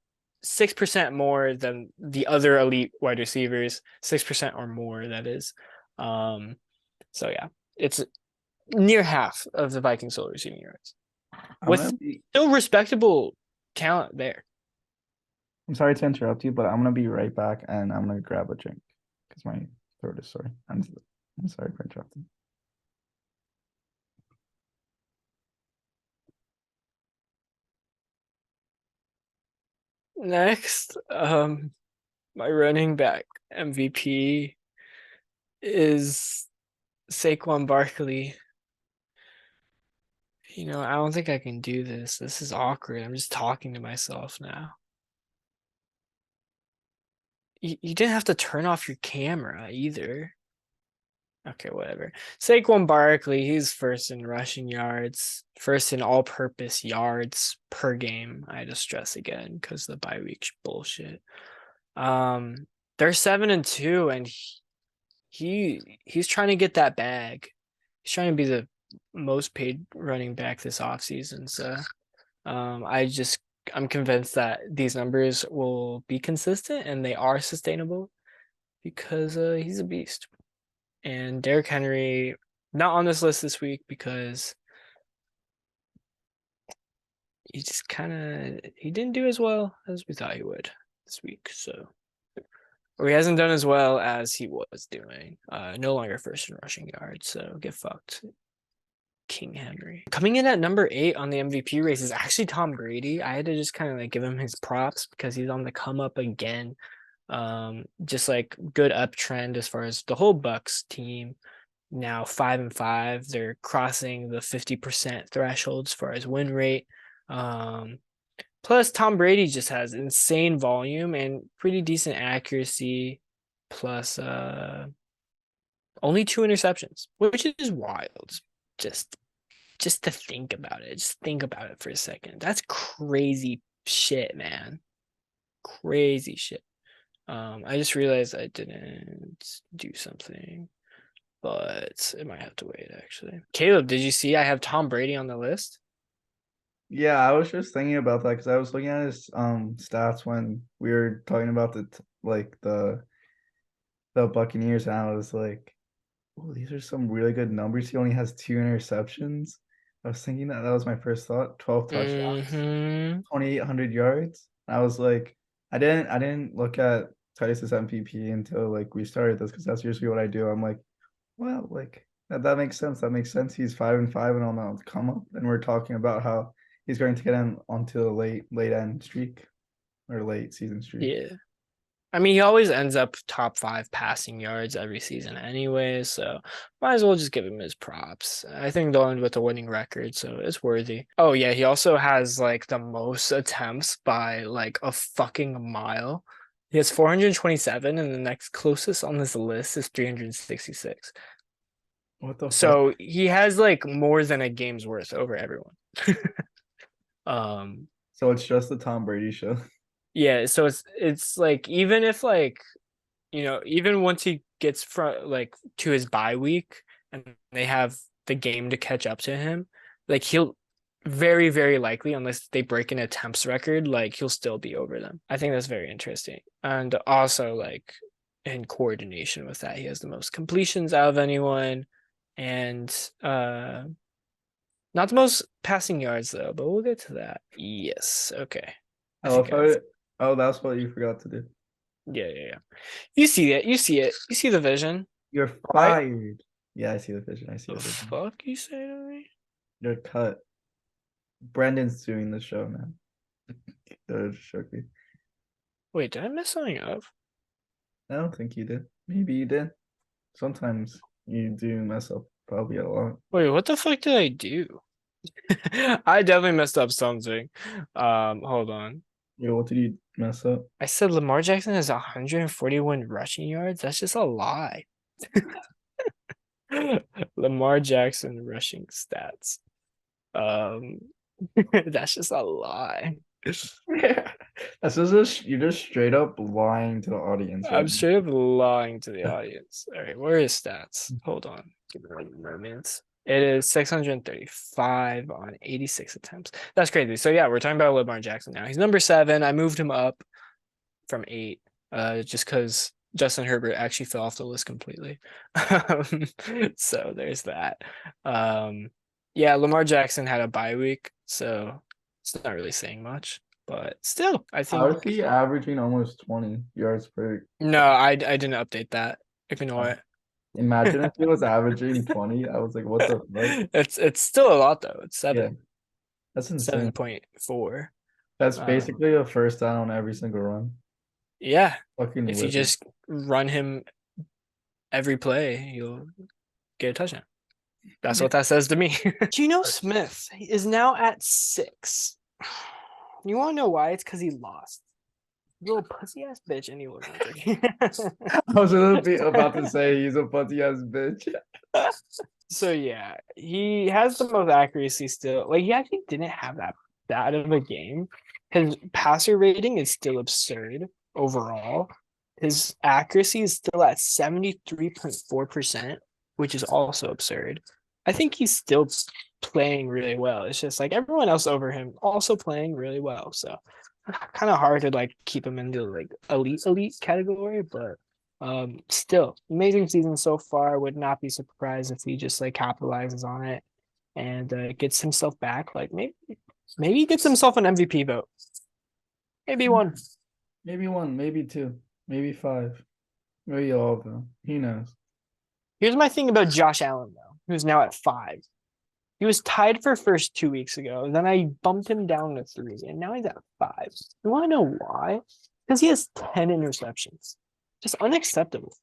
6% more than the other elite wide receivers, 6% or more, that is. So yeah, it's near half of the Vikings' total receiving yards, with still respectable talent there. I'm sorry to interrupt you, but I'm gonna be right back, and I'm gonna grab a drink because my throat is sore. I'm sorry for interrupting. Next, my running back MVP is Saquon Barkley. I don't think I can do this. This is awkward. I'm just talking to myself now. You didn't have to turn off your camera either. Okay, whatever. Saquon Barkley, he's first in rushing yards, first in all-purpose yards per game. I had to stress again because the bye week bullshit. They're 7-2, and he's trying to get that bag. He's trying to be the most paid running back this offseason. So I'm convinced that these numbers will be consistent and they are sustainable because he's a beast. And Derrick Henry, not on this list this week because he just he didn't do as well as we thought he would this week. So, or he hasn't done as well as he was doing. No longer first in rushing yards, so get fucked, King Henry. Coming in at number 8 on the MVP race is actually Tom Brady. I had to just kind of like give him his props because he's on the come up again. Just like good uptrend as far as the whole Bucks team. Now 5-5. They're crossing the 50% threshold as far as win rate. Plus Tom Brady just has insane volume and pretty decent accuracy. Plus only 2 interceptions, which is wild. Just to think about it. Just think about it for a second. That's crazy shit, man. Crazy shit. I just realized I didn't do something, but it might have to wait actually. Caleb, did you see I have Tom Brady on the list? Yeah, I was just thinking about that because I was looking at his stats when we were talking about the Buccaneers, and I was like, oh, these are some really good numbers. He only has 2 interceptions. I was thinking that was my first thought. 12 touchdowns, 2,800 yards. I was like, I didn't look at Titus MVP until like we started this because that's usually what I do. I'm like, well, like that makes sense. That makes sense. He's 5-5 and on the come up, and we're talking about how he's going to get him onto a late end streak or late season streak. Yeah. I mean, he always ends up top 5 passing yards every season anyway, so might as well just give him his props. I think they'll end with a winning record, so it's worthy. Oh yeah, he also has like the most attempts by like a fucking mile. He has 427, and the next closest on this list is 366. What the fuck? So he has like more than a game's worth over everyone. So it's just the Tom Brady show. Yeah, so it's like even if like even once he gets to his bye week and they have the game to catch up to him, like he'll very, very likely, unless they break an attempts record, like he'll still be over them. I think that's very interesting. And also like in coordination with that, he has the most completions out of anyone and not the most passing yards though, but we'll get to that. Yes. Okay. Oh, that's what you forgot to do. Yeah. You see it. You see it. You see the vision. You're fired. Yeah, I see the vision. The fuck you say to me? You're cut. Brendan's doing the show, man. That shook me. Wait, did I mess something up? I don't think you did. Maybe you did. Sometimes you do mess up probably a lot. Wait, what the fuck did I do? I definitely messed up something. Hold on. Yeah, what did you mess up? I said Lamar Jackson has 141 rushing yards. That's just a lie. Lamar Jackson rushing stats. That's just a lie. That's just you're just straight up lying to the audience. I'm straight up lying to the audience. All right, where is stats? Hold on. Give me a moment. It is 635 on 86 attempts. That's crazy. So yeah, we're talking about Lamar Jackson now. He's number 7. I moved him up from 8, just because Justin Herbert actually fell off the list completely. So there's that. Yeah, Lamar Jackson had a bye week, so it's not really saying much. But still, I think. How is he averaging almost 20 yards per? No, I didn't update that. If you know what. Imagine if he was averaging 20. I was like, what the fuck? It's still a lot though. It's 7. Yeah. That's insane. 7.4. That's basically a first down on every single run. Yeah. Fucking if you just run him every play, you'll get a touchdown. That's what that says to me. Geno Smith is now at 6. You want to know why? It's because he lost. You're a pussy ass bitch, and he was. I was about to say he's a pussy ass bitch. So yeah, he has the most accuracy still. Like he actually didn't have that bad of a game. His passer rating is still absurd overall. His accuracy is still at 73.4%, which is also absurd. I think he's still playing really well. It's just like everyone else over him also playing really well. So kind of hard to like keep him into like elite category, but Still, amazing season so far. Would not be surprised if he just like capitalizes on it and gets himself back. Like maybe he gets himself an MVP vote. Maybe one. Maybe one, maybe two, maybe five. Maybe all of them. Who knows? Here's my thing about Josh Allen, though, who's now at 5. He was tied for first 2 weeks ago. Then I bumped him down to 3, and now he's at 5. You want to know why? Because he has 10 interceptions. Just unacceptable.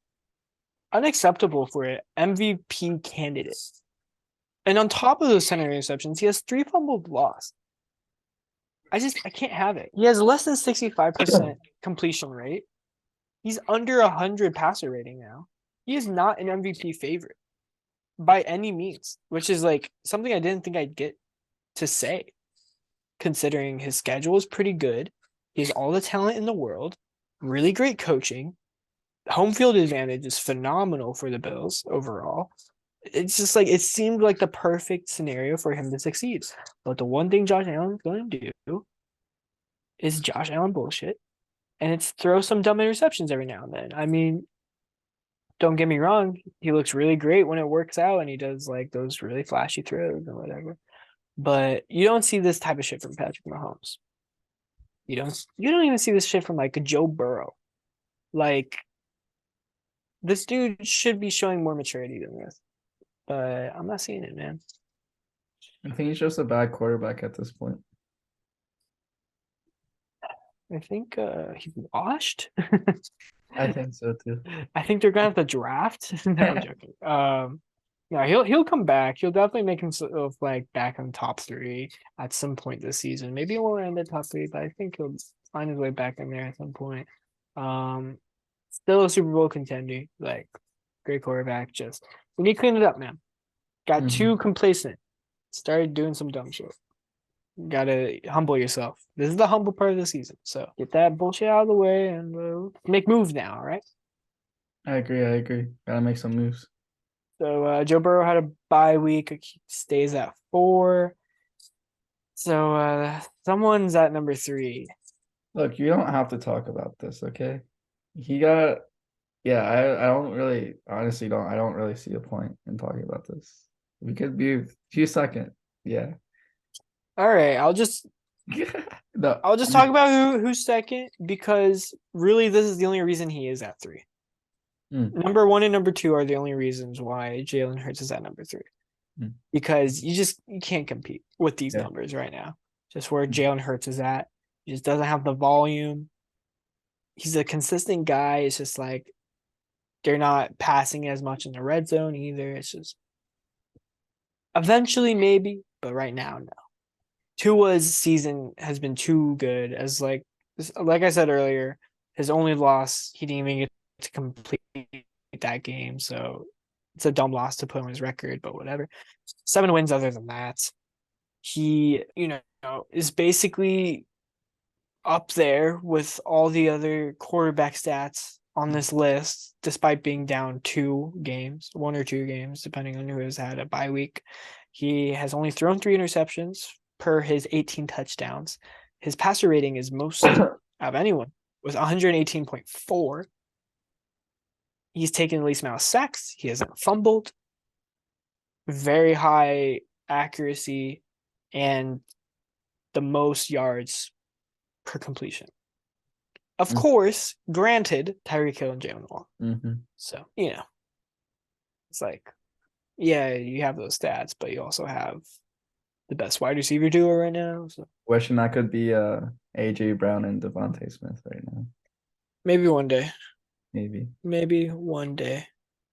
Unacceptable for an MVP candidate. And on top of those 10 interceptions, he has 3 fumbled loss. I can't have it. He has less than 65% completion rate. He's under 100 passer rating now. He is not an MVP favorite by any means, which is like something I didn't think I'd get to say, considering his schedule is pretty good. He has all the talent in the world, really great coaching. Home field advantage is phenomenal for the Bills overall. It's just like it seemed like the perfect scenario for him to succeed. But the one thing Josh Allen's going to do is Josh Allen bullshit, and it's throw some dumb interceptions every now and then. I mean, don't get me wrong, he looks really great when it works out and he does like those really flashy throws and whatever. But you don't see this type of shit from Patrick Mahomes. You don't even see this shit from like a Joe Burrow. Like, this dude should be showing more maturity than this. But I'm not seeing it, man. I think he's just a bad quarterback at this point. I think he's washed. I think so too. I think they're gonna have to draft. No, I'm joking. Yeah, he'll come back. He'll definitely make himself like back on top 3 at some point this season. Maybe he won't end the top 3, but I think he'll find his way back in there at some point. Still a Super Bowl contender, like great quarterback. Just we need to clean it up, man. Got too complacent. Started doing some dumb shit. Gotta humble yourself. This is the humble part of the season. So get that bullshit out of the way and make moves now, all right? I agree. Gotta make some moves. So Joe Burrow had a bye week. He stays at 4. So someone's at number 3. Look, you don't have to talk about this, okay? He got I don't really honestly I don't really see a point in talking about this. We could be a few seconds. Yeah. All right, I'll just talk about who's second, because really this is the only reason he is at 3. Number 1 and number 2 are the only reasons why Jalen Hurts is at number 3. Because you can't compete with these numbers right now. Just where Jalen Hurts is at. He just doesn't have the volume. He's a consistent guy. It's just like they're not passing as much in the red zone either. It's just eventually maybe, but right now, no. Tua's season has been too good, as like I said earlier, his only loss, he didn't even get to complete that game, so it's a dumb loss to put on his record, but whatever. 7 wins other than that. He, is basically up there with all the other quarterback stats on this list, despite being down 1 or 2 games, depending on who has had a bye week. He has only thrown 3 interceptions per his 18 touchdowns. His passer rating is most of anyone, with 118.4. He's taken the least amount of sacks. He hasn't fumbled. Very high accuracy and the most yards per completion. Of course, granted, Tyreek Hill and Jalen Wall. So, it's like, you have those stats, but you also have the best wide receiver duo right now. So. Wishing that could be AJ Brown and Devontae Smith right now. Maybe one day. Maybe one day.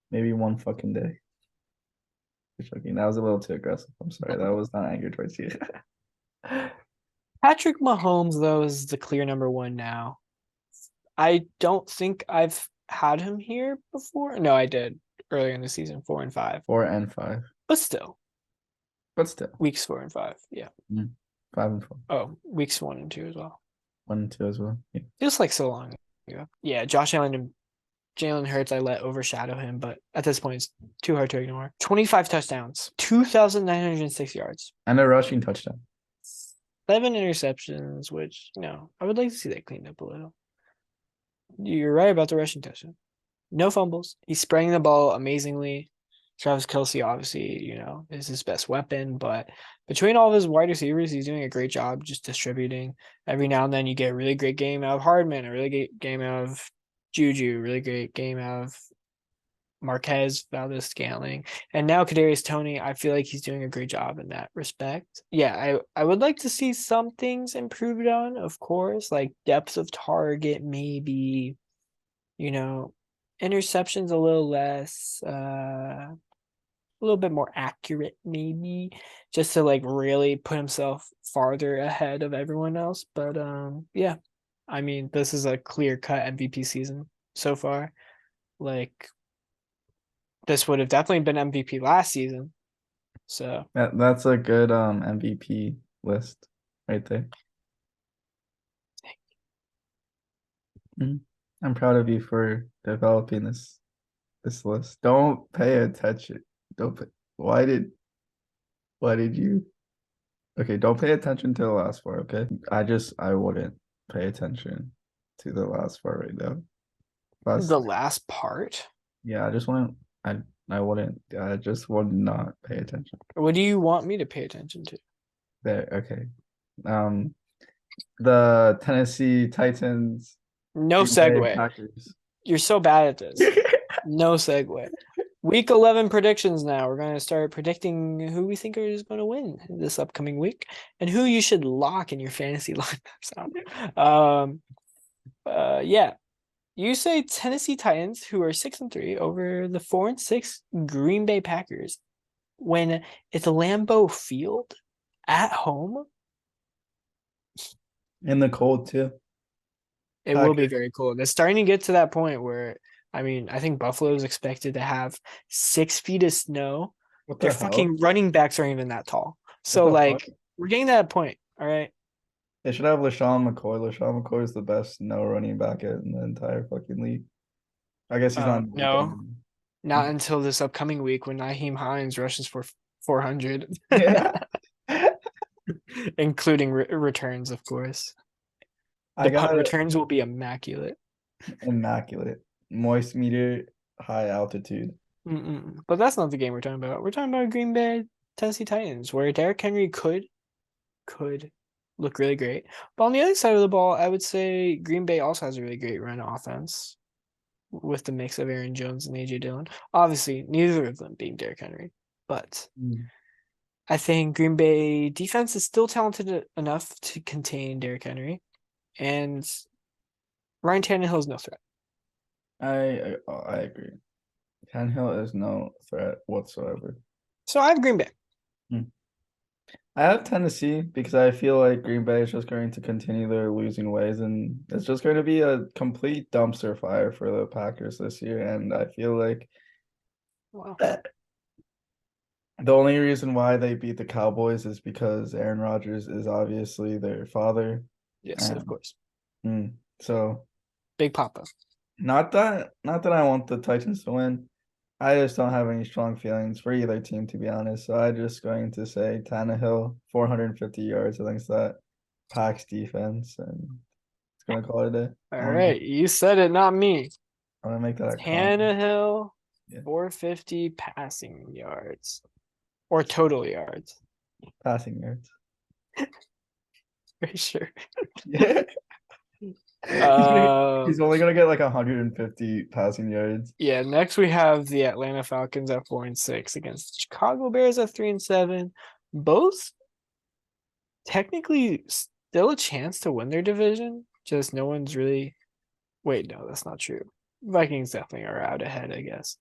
Maybe one fucking day. That was a little too aggressive. I'm sorry. That was not anger towards you. Patrick Mahomes, though, is the clear number 1 now. I don't think I've had him here before. No, I did earlier in the season, 4 and 5. 4 and 5. But still. Weeks 4 and 5, yeah. 5 and 4. Oh, weeks 1 and 2 as well. 1 and 2 as well. Yeah. Feels like so long ago. Yeah, Josh Allen and Jalen Hurts, I let overshadow him, but at this point, it's too hard to ignore. 25 touchdowns, 2,906 yards. And a rushing touchdown. 7 interceptions, which, I would like to see that cleaned up a little. You're right about the rushing touchdown. no fumbles. He's spraying the ball amazingly. Travis Kelce, obviously, is his best weapon, but between all of his wide receivers, he's doing a great job just distributing. Every now and then you get a really great game out of Hardman, a really great game out of Juju, a really great game out of Marquez, Valdez-Scantling, and now Kadarius Toney. I feel like he's doing a great job in that respect. Yeah, I would like to see some things improved on, of course, like depth of target, maybe, interceptions a little less, a little bit more accurate, maybe, just to like really put himself farther ahead of everyone else. But yeah, I mean, this is a clear-cut MVP season so far. Like, this would have definitely been MVP last season. So That's a good MVP list right there. I'm proud of you for developing this list. Don't pay attention. Why did you? Okay, don't pay attention to the last part, okay? I wouldn't pay attention to the last part right now. the last part. Yeah, I just wouldn't. I just would not pay attention. What do you want me to pay attention to? There, okay. The Tennessee Titans. No segue. You're so bad at this. No segue. Week 11 predictions now. We're going to start predicting who we think is going to win this upcoming week and who you should lock in your fantasy lineups. Yeah. You say Tennessee Titans, who are 6-3, over the 4-6 Green Bay Packers when it's Lambeau Field at home. In the cold too. It will be very cold. It's starting to get to that point where, I mean, I think Buffalo is expected to have 6 feet of snow. Their fucking running backs aren't even that tall. So, like, we're getting to that point. All right. They should have LaShawn McCoy. LaShawn McCoy is the best no running back in the entire fucking league. I guess he's not. No, not until this upcoming week when Nyheim Hines rushes for 400. Yeah. Including returns, of course. The punt returns will be immaculate. Immaculate. Moist meter, high altitude. But that's not the game we're talking about. We're talking about Green Bay, Tennessee Titans, where Derrick Henry could look really great. But on the other side of the ball, I would say Green Bay also has a really great run offense with the mix of Aaron Jones and AJ Dillon. Obviously, neither of them being Derrick Henry. But I think Green Bay defense is still talented enough to contain Derrick Henry. And Ryan Tannehill is no threat. I agree. Tannehill is no threat whatsoever. So I have Green Bay. I have Tennessee because I feel like Green Bay is just going to continue their losing ways, and it's just going to be a complete dumpster fire for the Packers this year. And I feel like the only reason why they beat the Cowboys is because Aaron Rodgers is obviously their father. Yes, of course. So Big Papa. Not that I want the Titans to win. I just don't have any strong feelings for either team, to be honest. So I'm just going to say Tannehill, 450 yards against that Packs defense, and it's going to call it a day. All right, you said it, not me. I'm going to make that a Tannehill, 450 passing yards. Or total yards. Passing yards. Very sure. Yeah. He's only gonna get like 150 passing yards. Yeah, next we have the Atlanta Falcons at 4-6 against the Chicago Bears at 3-7. Both technically still a chance to win their division. Just no one's really. Wait, no, that's not true. Vikings definitely are out ahead, I guess.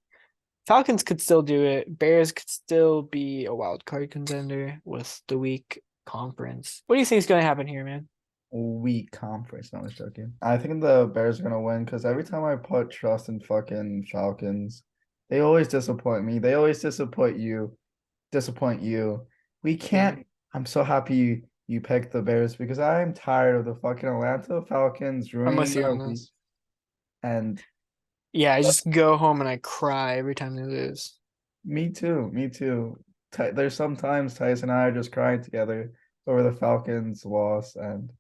Falcons could still do it. Bears could still be a wild card contender with the weak conference. What do you think is going to happen here, man? Weak conference, no, I was joking. I think the Bears are gonna win because every time I put trust in fucking Falcons, they always disappoint me. They always disappoint you. We can't. I'm so happy you picked the Bears because I'm tired of the fucking Atlanta Falcons ruining their week. And yeah, I just go home and I cry every time they lose. Me too. There's sometimes Titus and I are just crying together over the Falcons' loss, and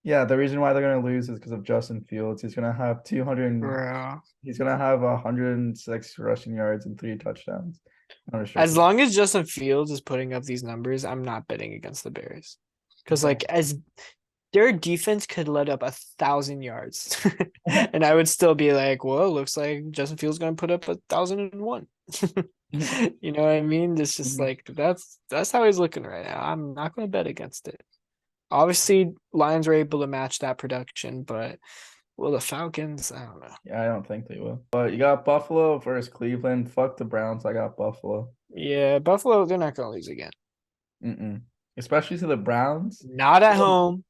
Yeah, the reason why they're gonna lose is because of Justin Fields. He's gonna have 200. Bro. He's gonna have 106 rushing yards and 3 touchdowns. As long as Justin Fields is putting up these numbers, I'm not betting against the Bears. Because like as their defense could let up 1,000 yards. And I would still be like, well, it looks like Justin Fields gonna put up 1,001. You know what I mean? It's just like that's how he's looking right now. I'm not gonna bet against it. Obviously, Lions were able to match that production, but will the Falcons? I don't know. Yeah, I don't think they will. But you got Buffalo versus Cleveland. Fuck the Browns. I got Buffalo. Yeah, Buffalo, they're not gonna lose again. Especially to the Browns. Not at home.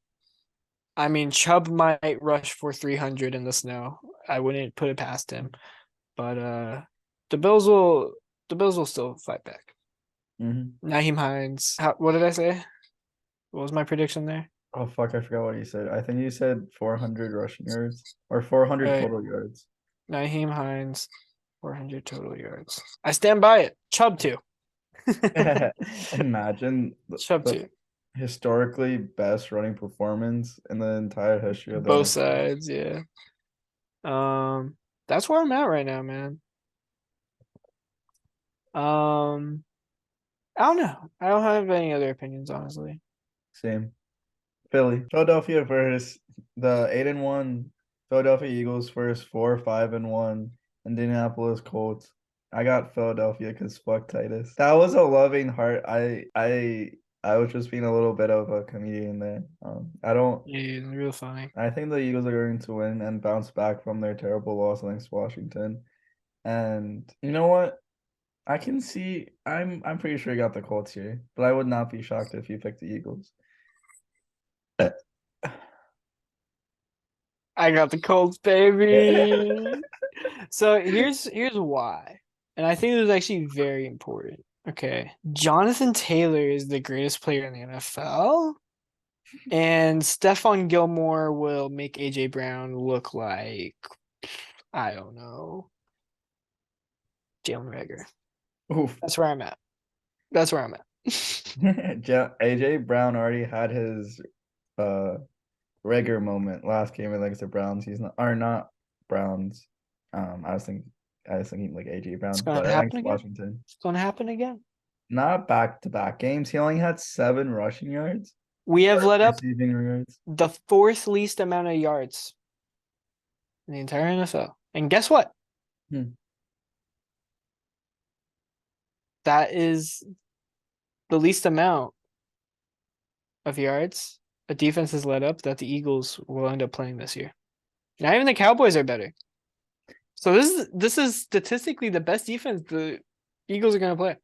I mean, Chubb might rush for 300 in the snow. I wouldn't put it past him, but the Bills will still fight back. Nyheim Hines. What did I say? What was my prediction there? Oh fuck, I forgot what you said. I think you said 400 rushing yards or 400 Right. total yards. Nyheim Hines, 400 total yards. I stand by it. Chubb too. Imagine Chubb too. Historically best running performance in the entire history of the Both NFL. sides, yeah. That's where I'm at right now, man. I don't know. I don't have any other opinions, honestly. Same. Philadelphia versus the 8-1 Philadelphia Eagles versus 4-5-1 Indianapolis Colts. I got Philadelphia because fuck Titus. That was a loving heart. I was just being a little bit of a comedian there. I don't. Yeah, real funny. I think the Eagles are going to win and bounce back from their terrible loss against Washington. And you know what? I can see. I'm pretty sure you got the Colts here, but I would not be shocked if you picked the Eagles. I got the Colts, baby. So here's why. And I think this is actually very important. Okay. Jonathan Taylor is the greatest player in the NFL. And Stephon Gilmore will make AJ Brown look like, I don't know, Jalen Reagor. Oof. That's where I'm at. AJ Brown already had his Reagor moment last game against the Browns. He's not Browns. I was thinking like AJ Brown, but against Washington. It's gonna happen again. Not back-to-back games. He only had 7 rushing yards. We have let up receiving yards. the 4th least amount of yards in the entire NFL. And guess what? That is the least amount of yards a defense has let up that the Eagles will end up playing this year. Not even the Cowboys are better. So this is statistically the best defense the Eagles are gonna play.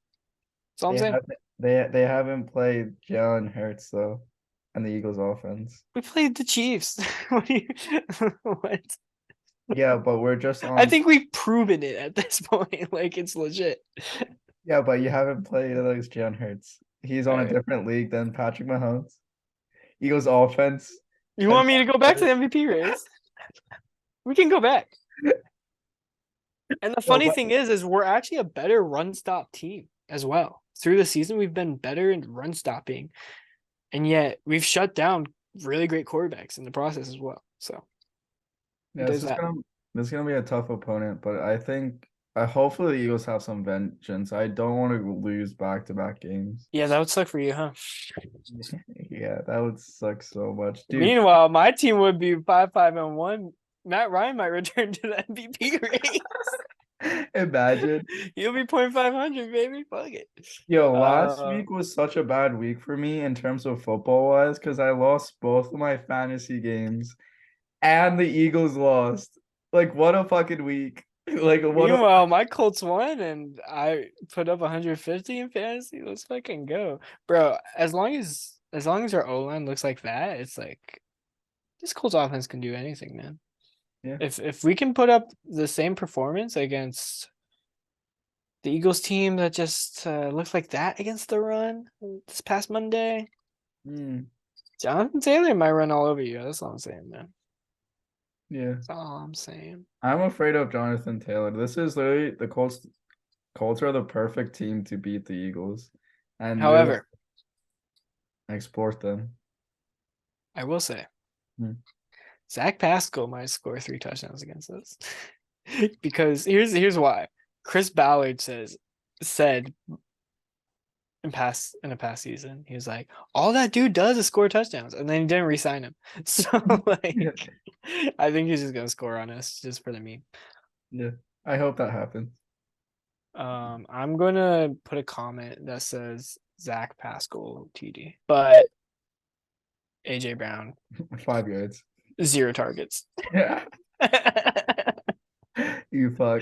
That's all I'm saying. They haven't played Jalen Hurts though, and the Eagles offense. We played the Chiefs. What? Yeah, but we're just on. I think we've proven it at this point. Like it's legit. Yeah, but you haven't played against Jalen Hurts. He's on a different league than Patrick Mahomes. Eagles offense. You want me to go back to the MVP race? We can go back. And the funny thing is we're actually a better run stop team as well. Through the season, we've been better in run stopping, and yet we've shut down really great quarterbacks in the process as well. So yeah, this is gonna be a tough opponent, but I think hopefully the Eagles have some vengeance. I don't want to lose back-to-back games. Yeah, that would suck for you, huh? Yeah, that would suck so much. Dude. Meanwhile, my team would be 5-5-1. Matt Ryan might return to the MVP race. Imagine. He'll be 0.500, baby. Fuck it. Yo, last week was such a bad week for me in terms of football-wise because I lost both of my fantasy games and the Eagles lost. Like, what a fucking week. Meanwhile, my Colts won and I put up 150 in fantasy. Let's fucking go. Bro, as long as our O-line looks like that, it's like this Colts offense can do anything, man. Yeah. If we can put up the same performance against the Eagles team that just looked like that against the run this past Monday, Jonathan Taylor might run all over you. That's all I'm saying, man. Yeah. That's all I'm saying. I'm afraid of Jonathan Taylor. This is literally the Colts. Colts are the perfect team to beat the Eagles. And however, export them. I will say, Zach Pascal might score 3 touchdowns against us. Because here's why. Chris Ballard said in a past season, he was like, all that dude does is score touchdowns, and then he didn't re-sign him. So like, I think he's just gonna score on us just for the meme. Yeah, I hope that happens. I'm gonna put a comment that says Zach Pascal TD, but AJ Brown 5 yards, 0 targets. Yeah. You fuck.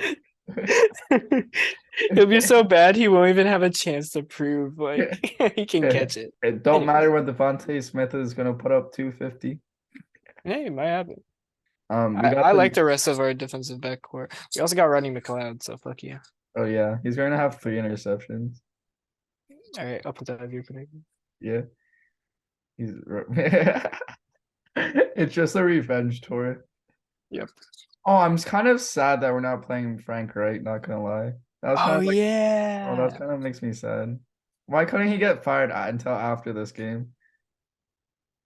It'll be so bad he won't even have a chance to prove like he can catch it. It don't matter when Devontae Smith is gonna put up 250. Hey, it might happen. I like the rest of our defensive backcourt. We also got Rodney McLeod, so fuck you. Oh yeah, he's going to have 3 interceptions. All right, I'll put that as your prediction. Yeah, he's. It's just a revenge tour. Yep. Oh, I'm kind of sad that we're not playing Frank Wright. Not gonna lie. That was kind of like, yeah. Oh, that kind of makes me sad. Why couldn't he get fired until after this game?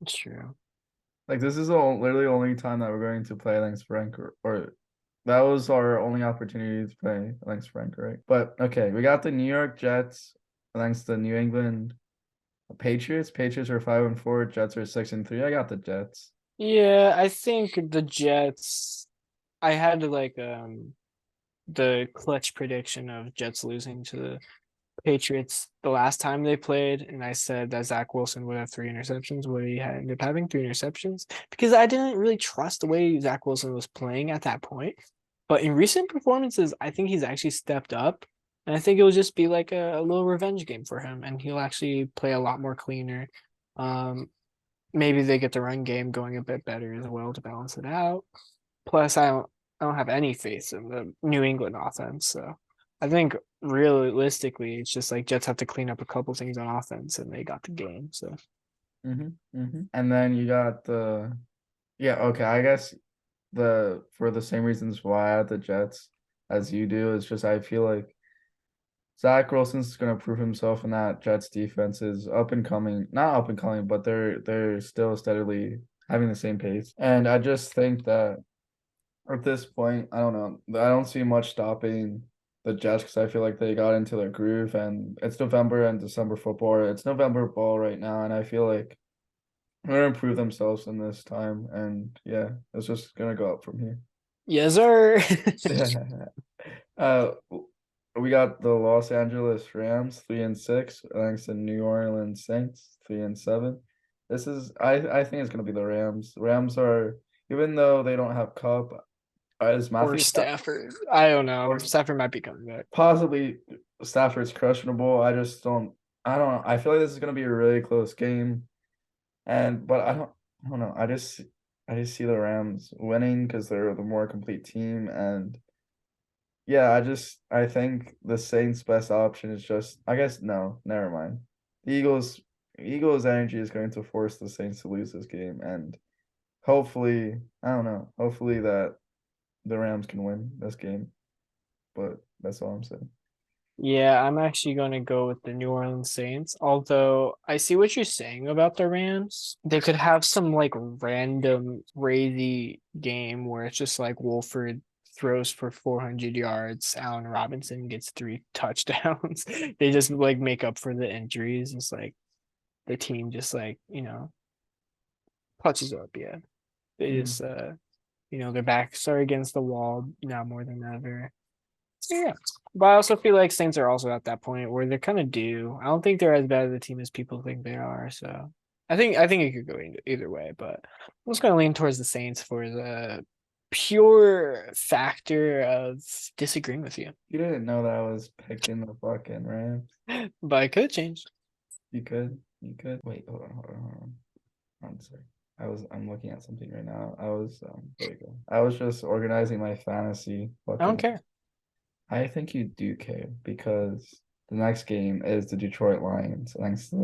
It's true. Like this is literally the only time that we're going to play against Frank, or that was our only opportunity to play against Frank, right? But okay, we got the New York Jets against the New England Patriots. Patriots are 5-4. Jets are 6-3. I got the Jets. Yeah, I think the Jets. I had like the clutch prediction of Jets losing to the Patriots the last time they played, and I said that Zach Wilson would have 3 interceptions. Well, he ended up having 3 interceptions because I didn't really trust the way Zach Wilson was playing at that point. But in recent performances, I think he's actually stepped up, and I think it'll just be like a little revenge game for him, and he'll actually play a lot more cleaner. Maybe they get the run game going a bit better as well to balance it out. Plus, I don't have any faith in the New England offense, so I think realistically, it's just like Jets have to clean up a couple things on offense, and they got the game. So, And then you got okay. I guess for the same reasons why I had the Jets as you do, it's just I feel like Zach Wilson's gonna prove himself, in that Jets defense is up and coming. Not up and coming, but they're still steadily having the same pace. And I just think that at this point, I don't know. I don't see much stopping the Jets because I feel like they got into their groove, and it's November and December football. It's November ball right now, and I feel like they're gonna improve themselves in this time. And yeah, it's just gonna go up from here. yes, sir. We got the Los Angeles Rams 3-6 against the New Orleans Saints 3-7. This is I think it's gonna be the Rams. Rams are, even though they don't have Cup, is Matthew Or Stafford. I don't know. Stafford might be coming back. Possibly Stafford's questionable. I just don't. I don't know. I feel like this is gonna be a really close game, but I don't know. I just see the Rams winning because they're the more complete team, and yeah, I think the Saints' best option is just, I guess, no, never mind. The Eagles' energy is going to force the Saints to lose this game, and hopefully, I don't know. Hopefully that the Rams can win this game, but that's all I'm saying. Yeah, I'm actually going to go with the New Orleans Saints. Although I see what you're saying about the Rams. They could have some like random crazy game where it's just like Wolford throws for 400 yards. Allen Robinson gets 3 touchdowns. They just like make up for the injuries. It's like the team just like, punches up. Yeah. They just, their backs are against the wall now more than ever. Yeah, but I also feel like Saints are also at that point where they're kind of due. I don't think they're as bad of a team as people think they are. So I think it could go either way, but I'm just gonna lean towards the Saints for the pure factor of disagreeing with you. You didn't know that I was picking the fucking Rams. But I could change. You could. Wait, hold on. I'm sorry. I'm looking at something right now. There you go. I was just organizing my fantasy. I don't care. I think you do care because the next game is the Detroit Lions against the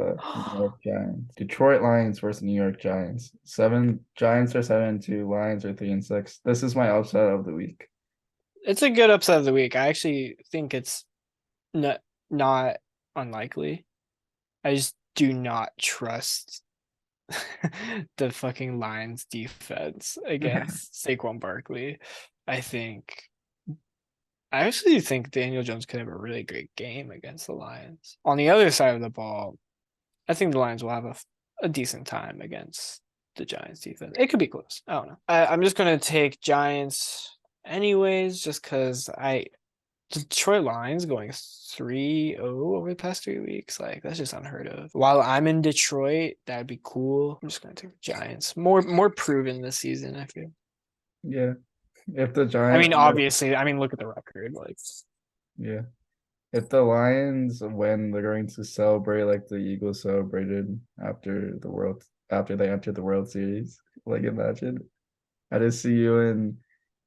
New York Giants. Detroit Lions versus New York Giants. Giants are 7-2, Lions are 3-6. This is my upset of the week. It's a good upset of the week. I actually think it's not unlikely. I just do not trust the fucking Lions defense against Saquon Barkley. I actually think Daniel Jones could have a really great game against the Lions. On the other side of the ball, I think the Lions will have a decent time against the Giants defense. It could be close. I don't know. I'm just gonna take Giants anyways, just because Detroit Lions going 3-0 over the past 3 weeks. Like, that's just unheard of. While I'm in Detroit, that'd be cool. I'm just gonna take the Giants. More proven this season, I feel. Yeah. If the Giants, I mean, obviously, look at the record. Like, yeah. If the Lions win, they're going to celebrate like the Eagles celebrated after they entered the World Series. Like, imagine. I just see you in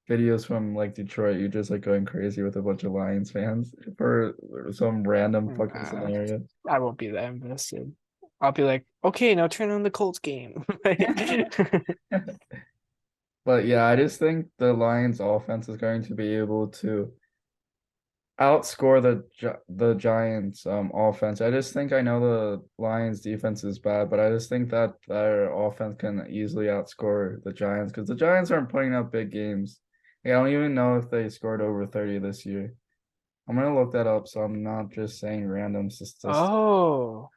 videos from like Detroit, you're just like going crazy with a bunch of Lions fans for some random fucking scenario. I won't be that invested. I'll be like, okay, now turn on the Colts game. But yeah, I just think the Lions offense is going to be able to outscore the Giants offense. I just think, I know the Lions defense is bad, but I just think that their offense can easily outscore the Giants, because the Giants aren't putting up big games. Like, I don't even know if they scored over 30 this year. I'm gonna look that up, so I'm not just saying random statistics. Oh,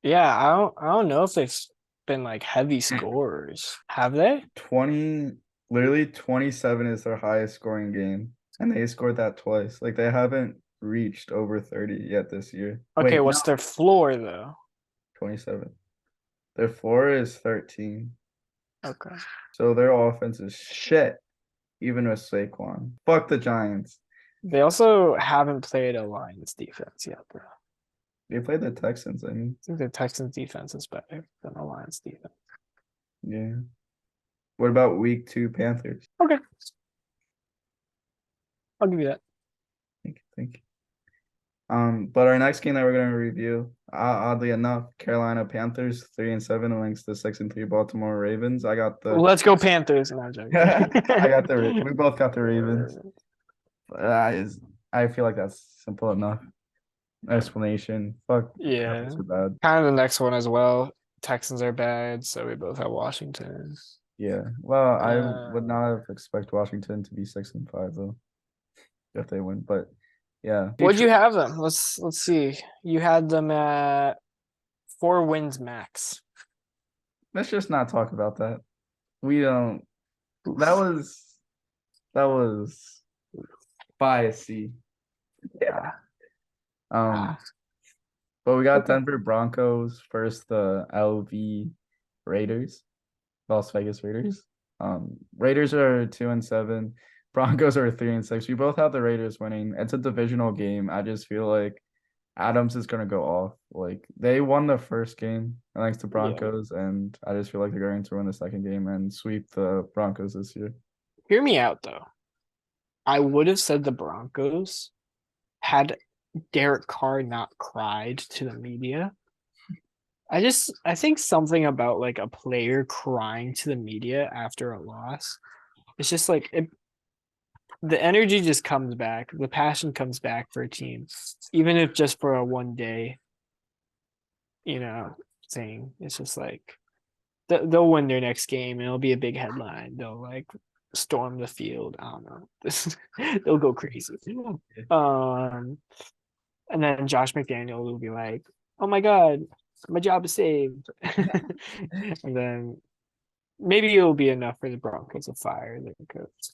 yeah. I don't know if they've been like heavy scorers. Have they? 27 is their highest scoring game, and they scored that twice. Like, they haven't reached over 30 yet this year. Okay, Wait, what's their floor though? 27. Their floor is 13. Okay. So their offense is shit, even with Saquon. Fuck the Giants. They also haven't played a Lions defense yet, bro. They played the Texans, I mean. I think the Texans defense is better than the Lions defense. Yeah. What about week 2 Panthers? Okay. I'll give you that. Thank you. But our next game that we're gonna review, oddly enough, Carolina Panthers 3-7 against the 6-3 Baltimore Ravens. I got the. Let's go Panthers. No, I'm joking. We both got the Ravens. I feel like that's simple enough explanation. Fuck. Yeah. Panthers are bad. Kind of the next one as well. Texans are bad, so we both have Washington. Yeah. Well, I would not have expect Washington to be 6-5 though, if they win. But yeah. What'd you have them? Let's see. You had them at 4 wins max. Let's just not talk about that. We don't. That was biasy. Yeah. But we got Denver Broncos versus the LV Raiders, Las Vegas Raiders. Raiders are 2-7. Broncos are 3-6. We both have the Raiders winning. It's a divisional game. I just feel like Adams is gonna go off. Like, they won the first game against the Broncos, and I just feel like they're going to win the second game and sweep the Broncos this year. Hear me out though. I would have said the Broncos had Derek Carr not cried to the media. I think something about like a player crying to the media after a loss, it's just like the energy just comes back. The passion comes back for a team, even if just for a one day, thing. It's just like they'll win their next game and it'll be a big headline. They'll like storm the field. I don't know. They'll go crazy. And then Josh McDaniel will be like, "Oh my God, my job is saved." And then maybe it'll be enough for the Broncos to fire their coach.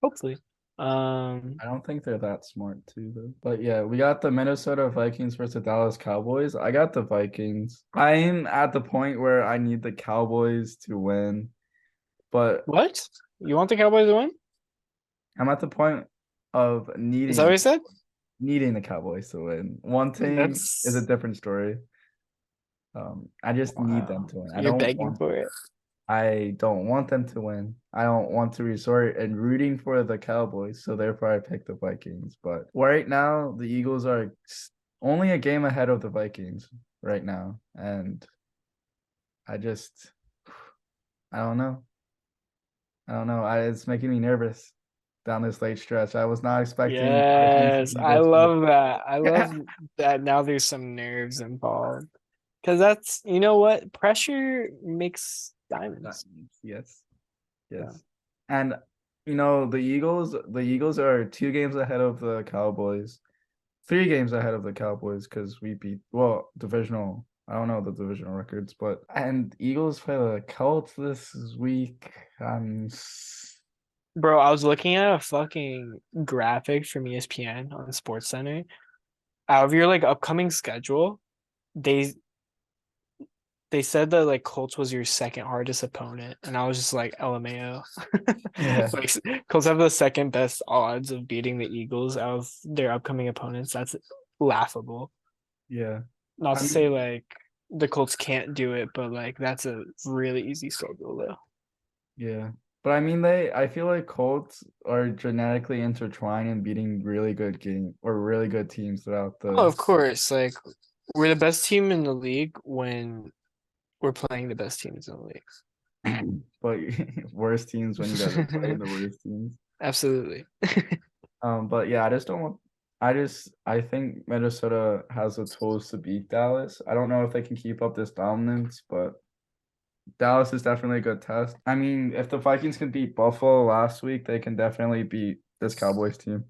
Hopefully. I don't think they're that smart too, though. But yeah, we got the Minnesota Vikings versus the Dallas Cowboys. I got the Vikings. I'm at the point where I need the Cowboys to win. But what? You want the Cowboys to win? I'm at the point of needing. Is that what you said? Needing the Cowboys to win. Wanting is a different story. I just need them to win. You're begging for it. I don't want them to win. I don't want to resort and rooting for the Cowboys, so therefore I picked the Vikings. But right now, the Eagles are only a game ahead of the Vikings right now, and I don't know. It's making me nervous down this late stretch. I was not expecting. Yes, I love that. I love that now there's some nerves involved. Because that's, you know what? Pressure makes diamonds. Yes. Yeah. Yes. And the Eagles are 2 games ahead of the Cowboys. 3 games ahead of the Cowboys because we beat divisional. I don't know the divisional records, and Eagles play the Colts this week. Bro, I was looking at a fucking graphic from ESPN on SportsCenter. Out of your like upcoming schedule, they said that like Colts was your second hardest opponent, and I was just like LMAO. Yeah. Like Colts have the second best odds of beating the Eagles out of their upcoming opponents. That's laughable. Yeah. Not to say like the Colts can't do it, but like that's a really easy schedule though. Yeah. But I feel like Colts are genetically intertwined in beating really good really good teams throughout the. Oh, of course. Like we're the best team in the league when we're playing the best teams in the league. But worst teams when you guys are playing the worst teams. Absolutely. But yeah, I think Minnesota has the tools to beat Dallas. I don't know if they can keep up this dominance, but Dallas is definitely a good test. I mean, if the Vikings can beat Buffalo last week, they can definitely beat this Cowboys team.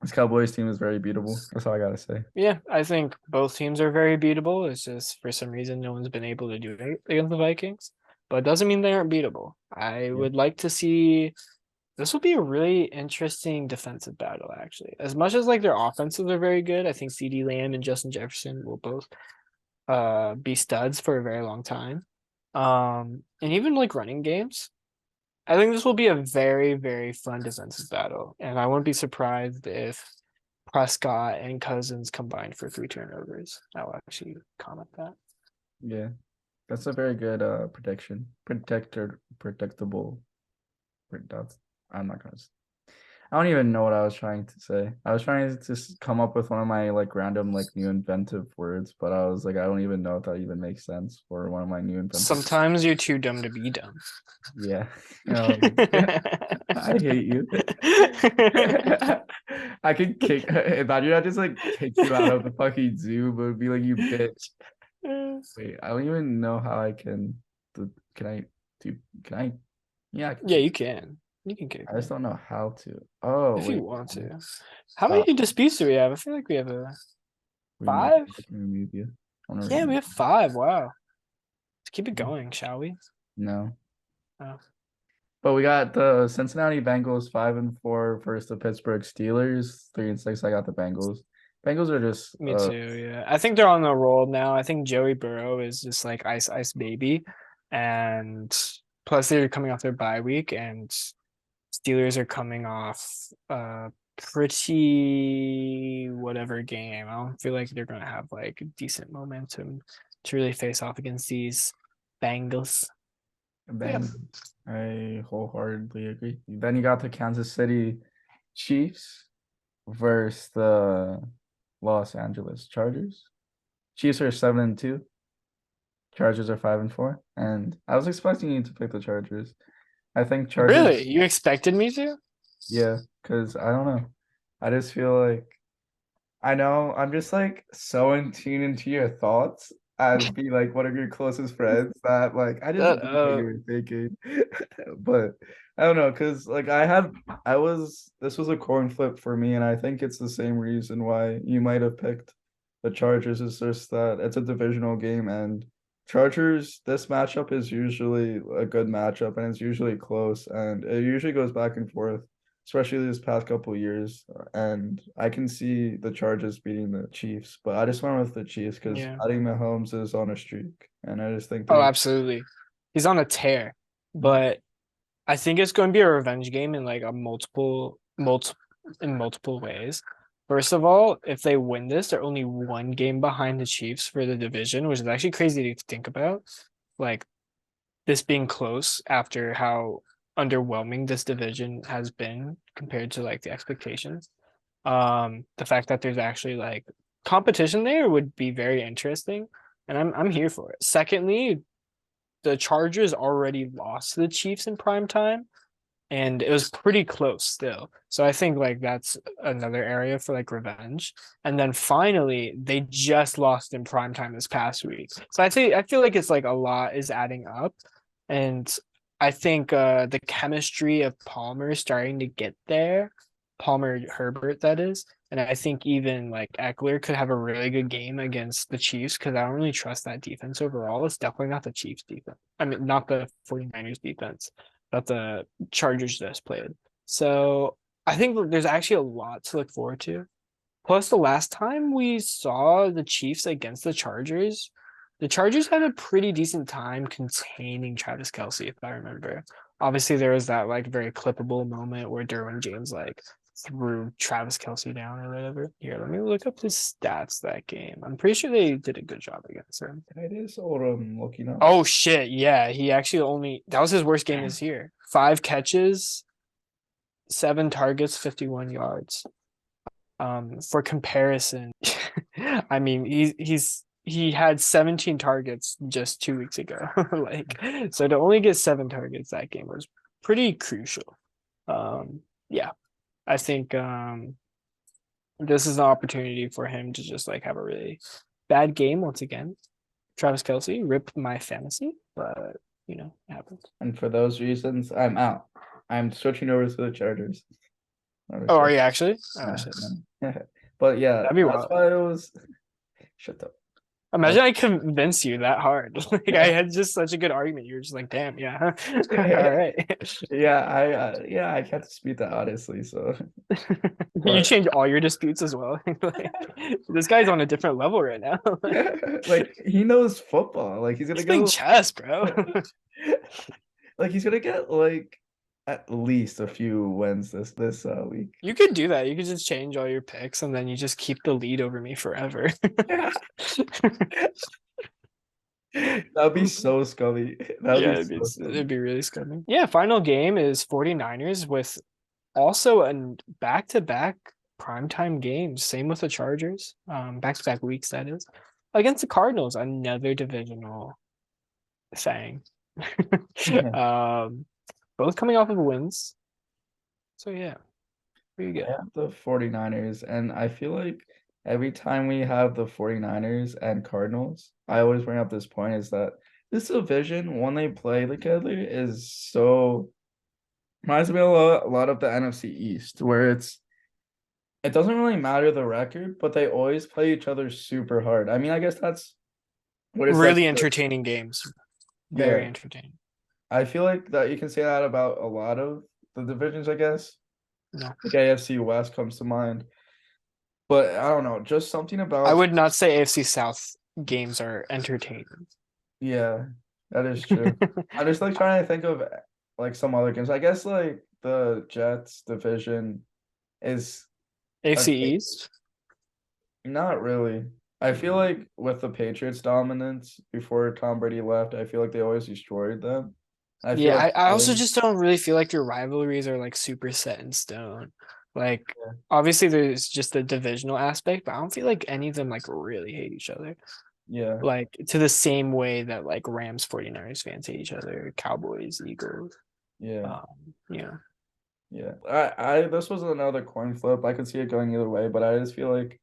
This Cowboys team is very beatable. That's all I gotta say. Yeah, I think both teams are very beatable. It's just for some reason no one's been able to do it against the Vikings, but it doesn't mean they aren't beatable. I would like to see. This will be a really interesting defensive battle, actually. As much as like their offenses are very good, I think CeeDee Lamb and Justin Jefferson will both be studs for a very long time. And even like running games. I think this will be a very, very fun defensive battle. And I wouldn't be surprised if Prescott and Cousins combined for 3 turnovers. I'll actually comment that. Yeah. That's a very good prediction. Predictable. I'm not gonna. I don't even know what I was trying to say. I was trying to just come up with one of my like random like new inventive words, but I was like, I don't even know if that even makes sense for one of my new inventive. Sometimes you're too dumb to be dumb. Yeah. I hate you. I could kick. Imagine I just like kick you out of the fucking zoo, but it'd be like, you bitch. Wait, I don't even know how I can. Can I do? Can I? Yeah. Yeah, you can. You can kick I just me don't know how to. Oh, if wait. you want to. How many disputes do we have? I feel like we have a Remove- 5. I can remove you. I wanna Yeah, we remove have 5. Wow. Let's keep it you. going, shall we? No. Oh. But we got the Cincinnati Bengals 5-4 versus the Pittsburgh Steelers 3-6. I got the Bengals. Bengals are just. Me too. Yeah, I think they're on the roll now. I think Joey Burrow is just like ice baby, and plus they're coming off their bye week, and Steelers are coming off pretty whatever game. I don't feel like they're gonna have like decent momentum to really face off against these Bengals. Bengals. I wholeheartedly agree. Then you got the Kansas City Chiefs versus the Los Angeles Chargers. Chiefs are 7-2. Chargers are 5-4. And I was expecting you to pick the Chargers. I think Chargers. Really? You expected me to? Yeah, because I don't know. I just feel like I know I'm just like so in tune into your thoughts as be like one of your closest friends that like I just knew what you were thinking. But I don't know, because like this was a coin flip for me, and I think it's the same reason why you might have picked the Chargers. Is just that it's a divisional game, and Chargers, this matchup is usually a good matchup, and it's usually close, and it usually goes back and forth, especially this past couple of years. And I can see the Chargers beating the Chiefs, but I just went with the Chiefs because I think Mahomes is on a streak, and I just think. Oh, absolutely, he's on a tear, but I think it's going to be a revenge game in like multiple ways. First of all, if they win this, they're only 1 game behind the Chiefs for the division, which is actually crazy to think about. Like this being close after how underwhelming this division has been compared to like the expectations. The fact that there's actually like competition there would be very interesting, and I'm here for it. Secondly, the Chargers already lost to the Chiefs in prime time. and it was pretty close still. So I think like that's another area for like revenge. And then finally, they just lost in prime time this past week. So I feel like it's like a lot is adding up, and I think the chemistry of Palmer is starting to get there. Palmer Herbert, that is. And I think even like Eckler could have a really good game against the Chiefs because I don't really trust that defense overall. It's definitely not the Chiefs defense. I mean, not the 49ers defense, but the Chargers just played. So I think there's actually a lot to look forward to. Plus, the last time we saw the Chiefs against the Chargers had a pretty decent time containing Travis Kelce, if I remember. Obviously, there was that like very clippable moment where Derwin James like threw Travis Kelce down or whatever. Here, let me look up his stats that game. I'm pretty sure they did a good job against him. It is Oldham looking up. Oh shit, yeah. He actually that was his worst game this year. 5 catches, 7 targets, 51 yards. For comparison, I mean he had 17 targets just 2 weeks ago. Like, so to only get 7 targets that game was pretty crucial. Yeah. I think this is an opportunity for him to just like have a really bad game once again. Travis Kelce, rip my fantasy, but it happens. And for those reasons, I'm out. I'm switching over to the Chargers. Oh, are you actually? Oh, but yeah, that'd be that's wild. why it was. Shut up. Imagine I convinced you that hard. Like I had just such a good argument. You were just like, damn, yeah. All right. Yeah, I can't dispute that honestly. So you change all your disputes as well. Like, this guy's on a different level right now. Like he knows football. Like he's playing chess, bro. Like he's gonna get like at least a few wins this week. You could do that. You could just change all your picks and then you just keep the lead over me forever. That'd be so scummy. It'd be really scummy. Yeah, final game is 49ers with also a back-to-back primetime games. Same with the Chargers. Back-to-back weeks, that is. Against the Cardinals, another divisional thing. Both coming off of wins. So yeah. Pretty good. I have the 49ers, and I feel like every time we have the 49ers and Cardinals, I always bring up this point is that this division, when they play together, is so reminds me a lot of the NFC East, where it doesn't really matter the record, but they always play each other super hard. I mean, I guess that's what it's really like entertaining games. Very entertaining. I feel like that you can say that about a lot of the divisions, I guess. No. Like AFC West comes to mind. But I don't know, just something about I would not say AFC South games are entertaining. Yeah, that is true. I'm just like trying to think of like some other games. I guess like the Jets division is AFC East? Not really. I feel like with the Patriots dominance before Tom Brady left, I feel like they always destroyed them. I also just don't really feel like their rivalries are like super set in stone. Like obviously there's just the divisional aspect, but I don't feel like any of them like really hate each other. Yeah. Like to the same way that like Rams 49ers fans hate each other, Cowboys, Eagles. Yeah. Yeah. Yeah. I this was another coin flip. I could see it going either way, but I just feel like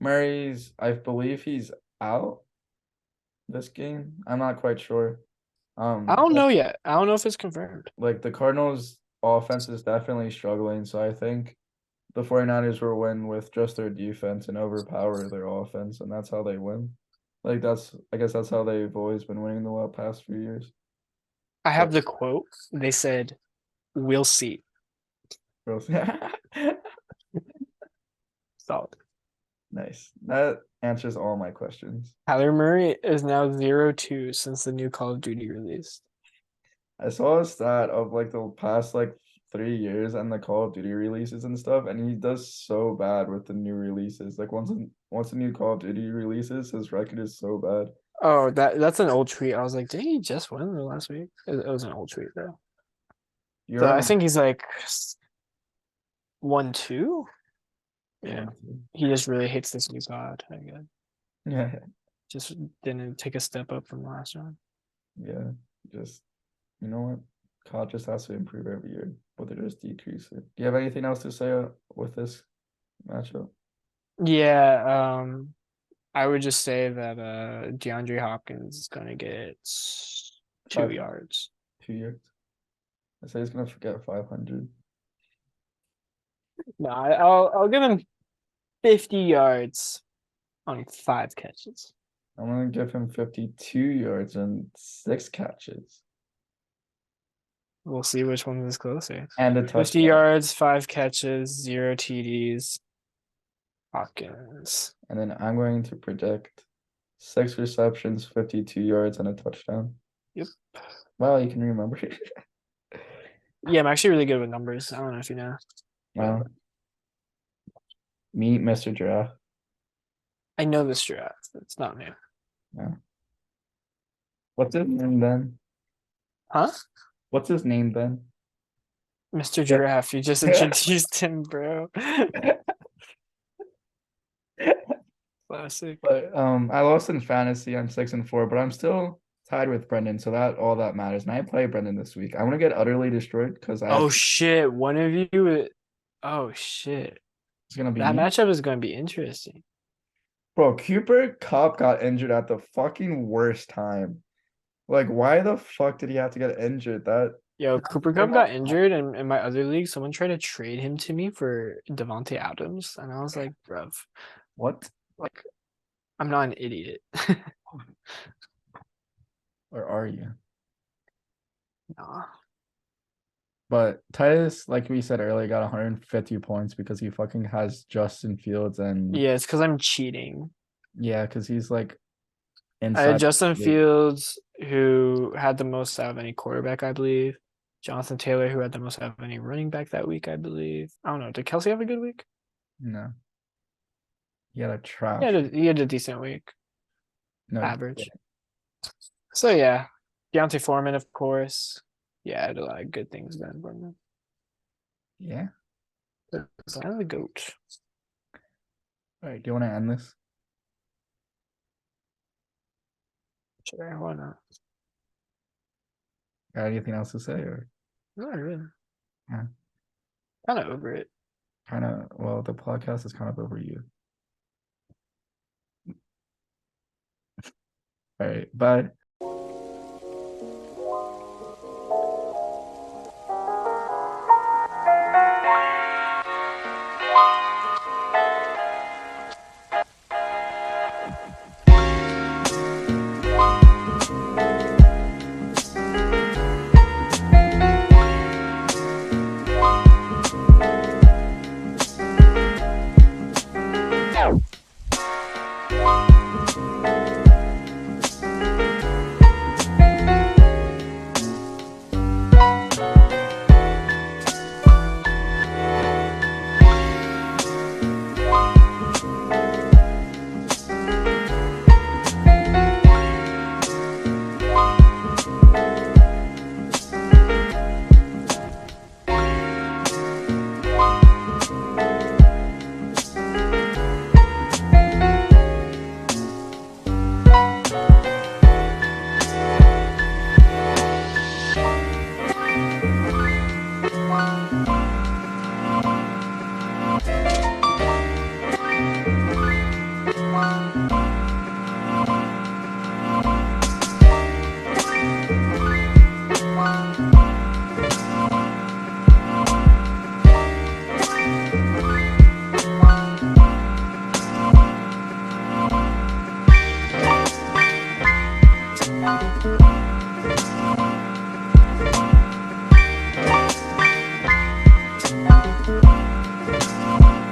I believe he's out this game. I'm not quite sure. I don't know yet. I don't know if it's confirmed. Like the Cardinals offense is definitely struggling, so I think the 49ers will win with just their defense and overpower their offense, and that's how they win. Like I guess that's how they've always been winning the past few years. I have the quote. They said, "We'll see." Solid. Nice. That answers all my questions. Kyler Murray is now 0-2 since the new Call of Duty released. I saw a stat of like the past like 3 years and the Call of Duty releases and stuff, and he does so bad with the new releases. Like once a new Call of Duty releases, his record is so bad. Oh, that's an old tweet. I was like, did he just win the last week? It was an old tweet though. So I think he's like 1-2. Yeah, he just really hates this new god, I guess. Yeah, just didn't take a step up from last round. Yeah, just you know what? COD just has to improve every year, but they're just decreasing. Do you have anything else to say with this matchup? Yeah, I would just say that DeAndre Hopkins is gonna get 2 5 yards. 2 yards. I say he's gonna forget 500. No, I'll give him 50 yards on 5 catches. I'm gonna give him 52 yards and 6 catches. We'll see which one is closer. And a 50 touchdown. yards, 5 catches, 0 TDs. Hopkins. And then I'm going to predict 6 receptions, 52 yards, and a touchdown. Yep. Well, you can remember. Yeah, I'm actually really good with numbers. I don't know if you know. Wow. Meet Mr. Giraffe. I know this draft. It's not new. Yeah. What's his name then? Huh? What's his name then? Mr. Giraffe, you just introduced him, bro. Classic. But I lost in fantasy. I'm 6-4, but I'm still tied with Brendan, so that all that matters. And I play Brendan this week. I'm gonna get utterly destroyed because Oh shit! One of you. Oh shit! It's gonna be That me. matchup is going to be interesting. Bro, Cooper Kupp got injured at the fucking worst time. Like, why the fuck did he have to get injured? Yo, Cooper Kupp got injured, and in my other league, someone tried to trade him to me for Devontae Adams, and I was like, bruv, what? like, I'm not an idiot. Or are you? Nah. But Titus, like we said earlier, got 150 points because he fucking has Justin Fields and Yeah, it's because I'm cheating. yeah, because he's like I inside. had Justin Fields, who had the most out of any quarterback, I believe. Jonathan Taylor, who had the most out of any running back that week, I believe. I don't know. Did Kelsey have a good week? No. He had a trash. He had a decent week. No, Average. So yeah, Deontay Foreman, of course. Yeah, I had a lot of good things done for him. Yeah. It's kind of the GOAT. All right. Do you want to end this? Sure, why not? Got anything else to say or Not really. Yeah. Kind of over it. kind of? Well, the podcast is kind of over you. All right. Bye.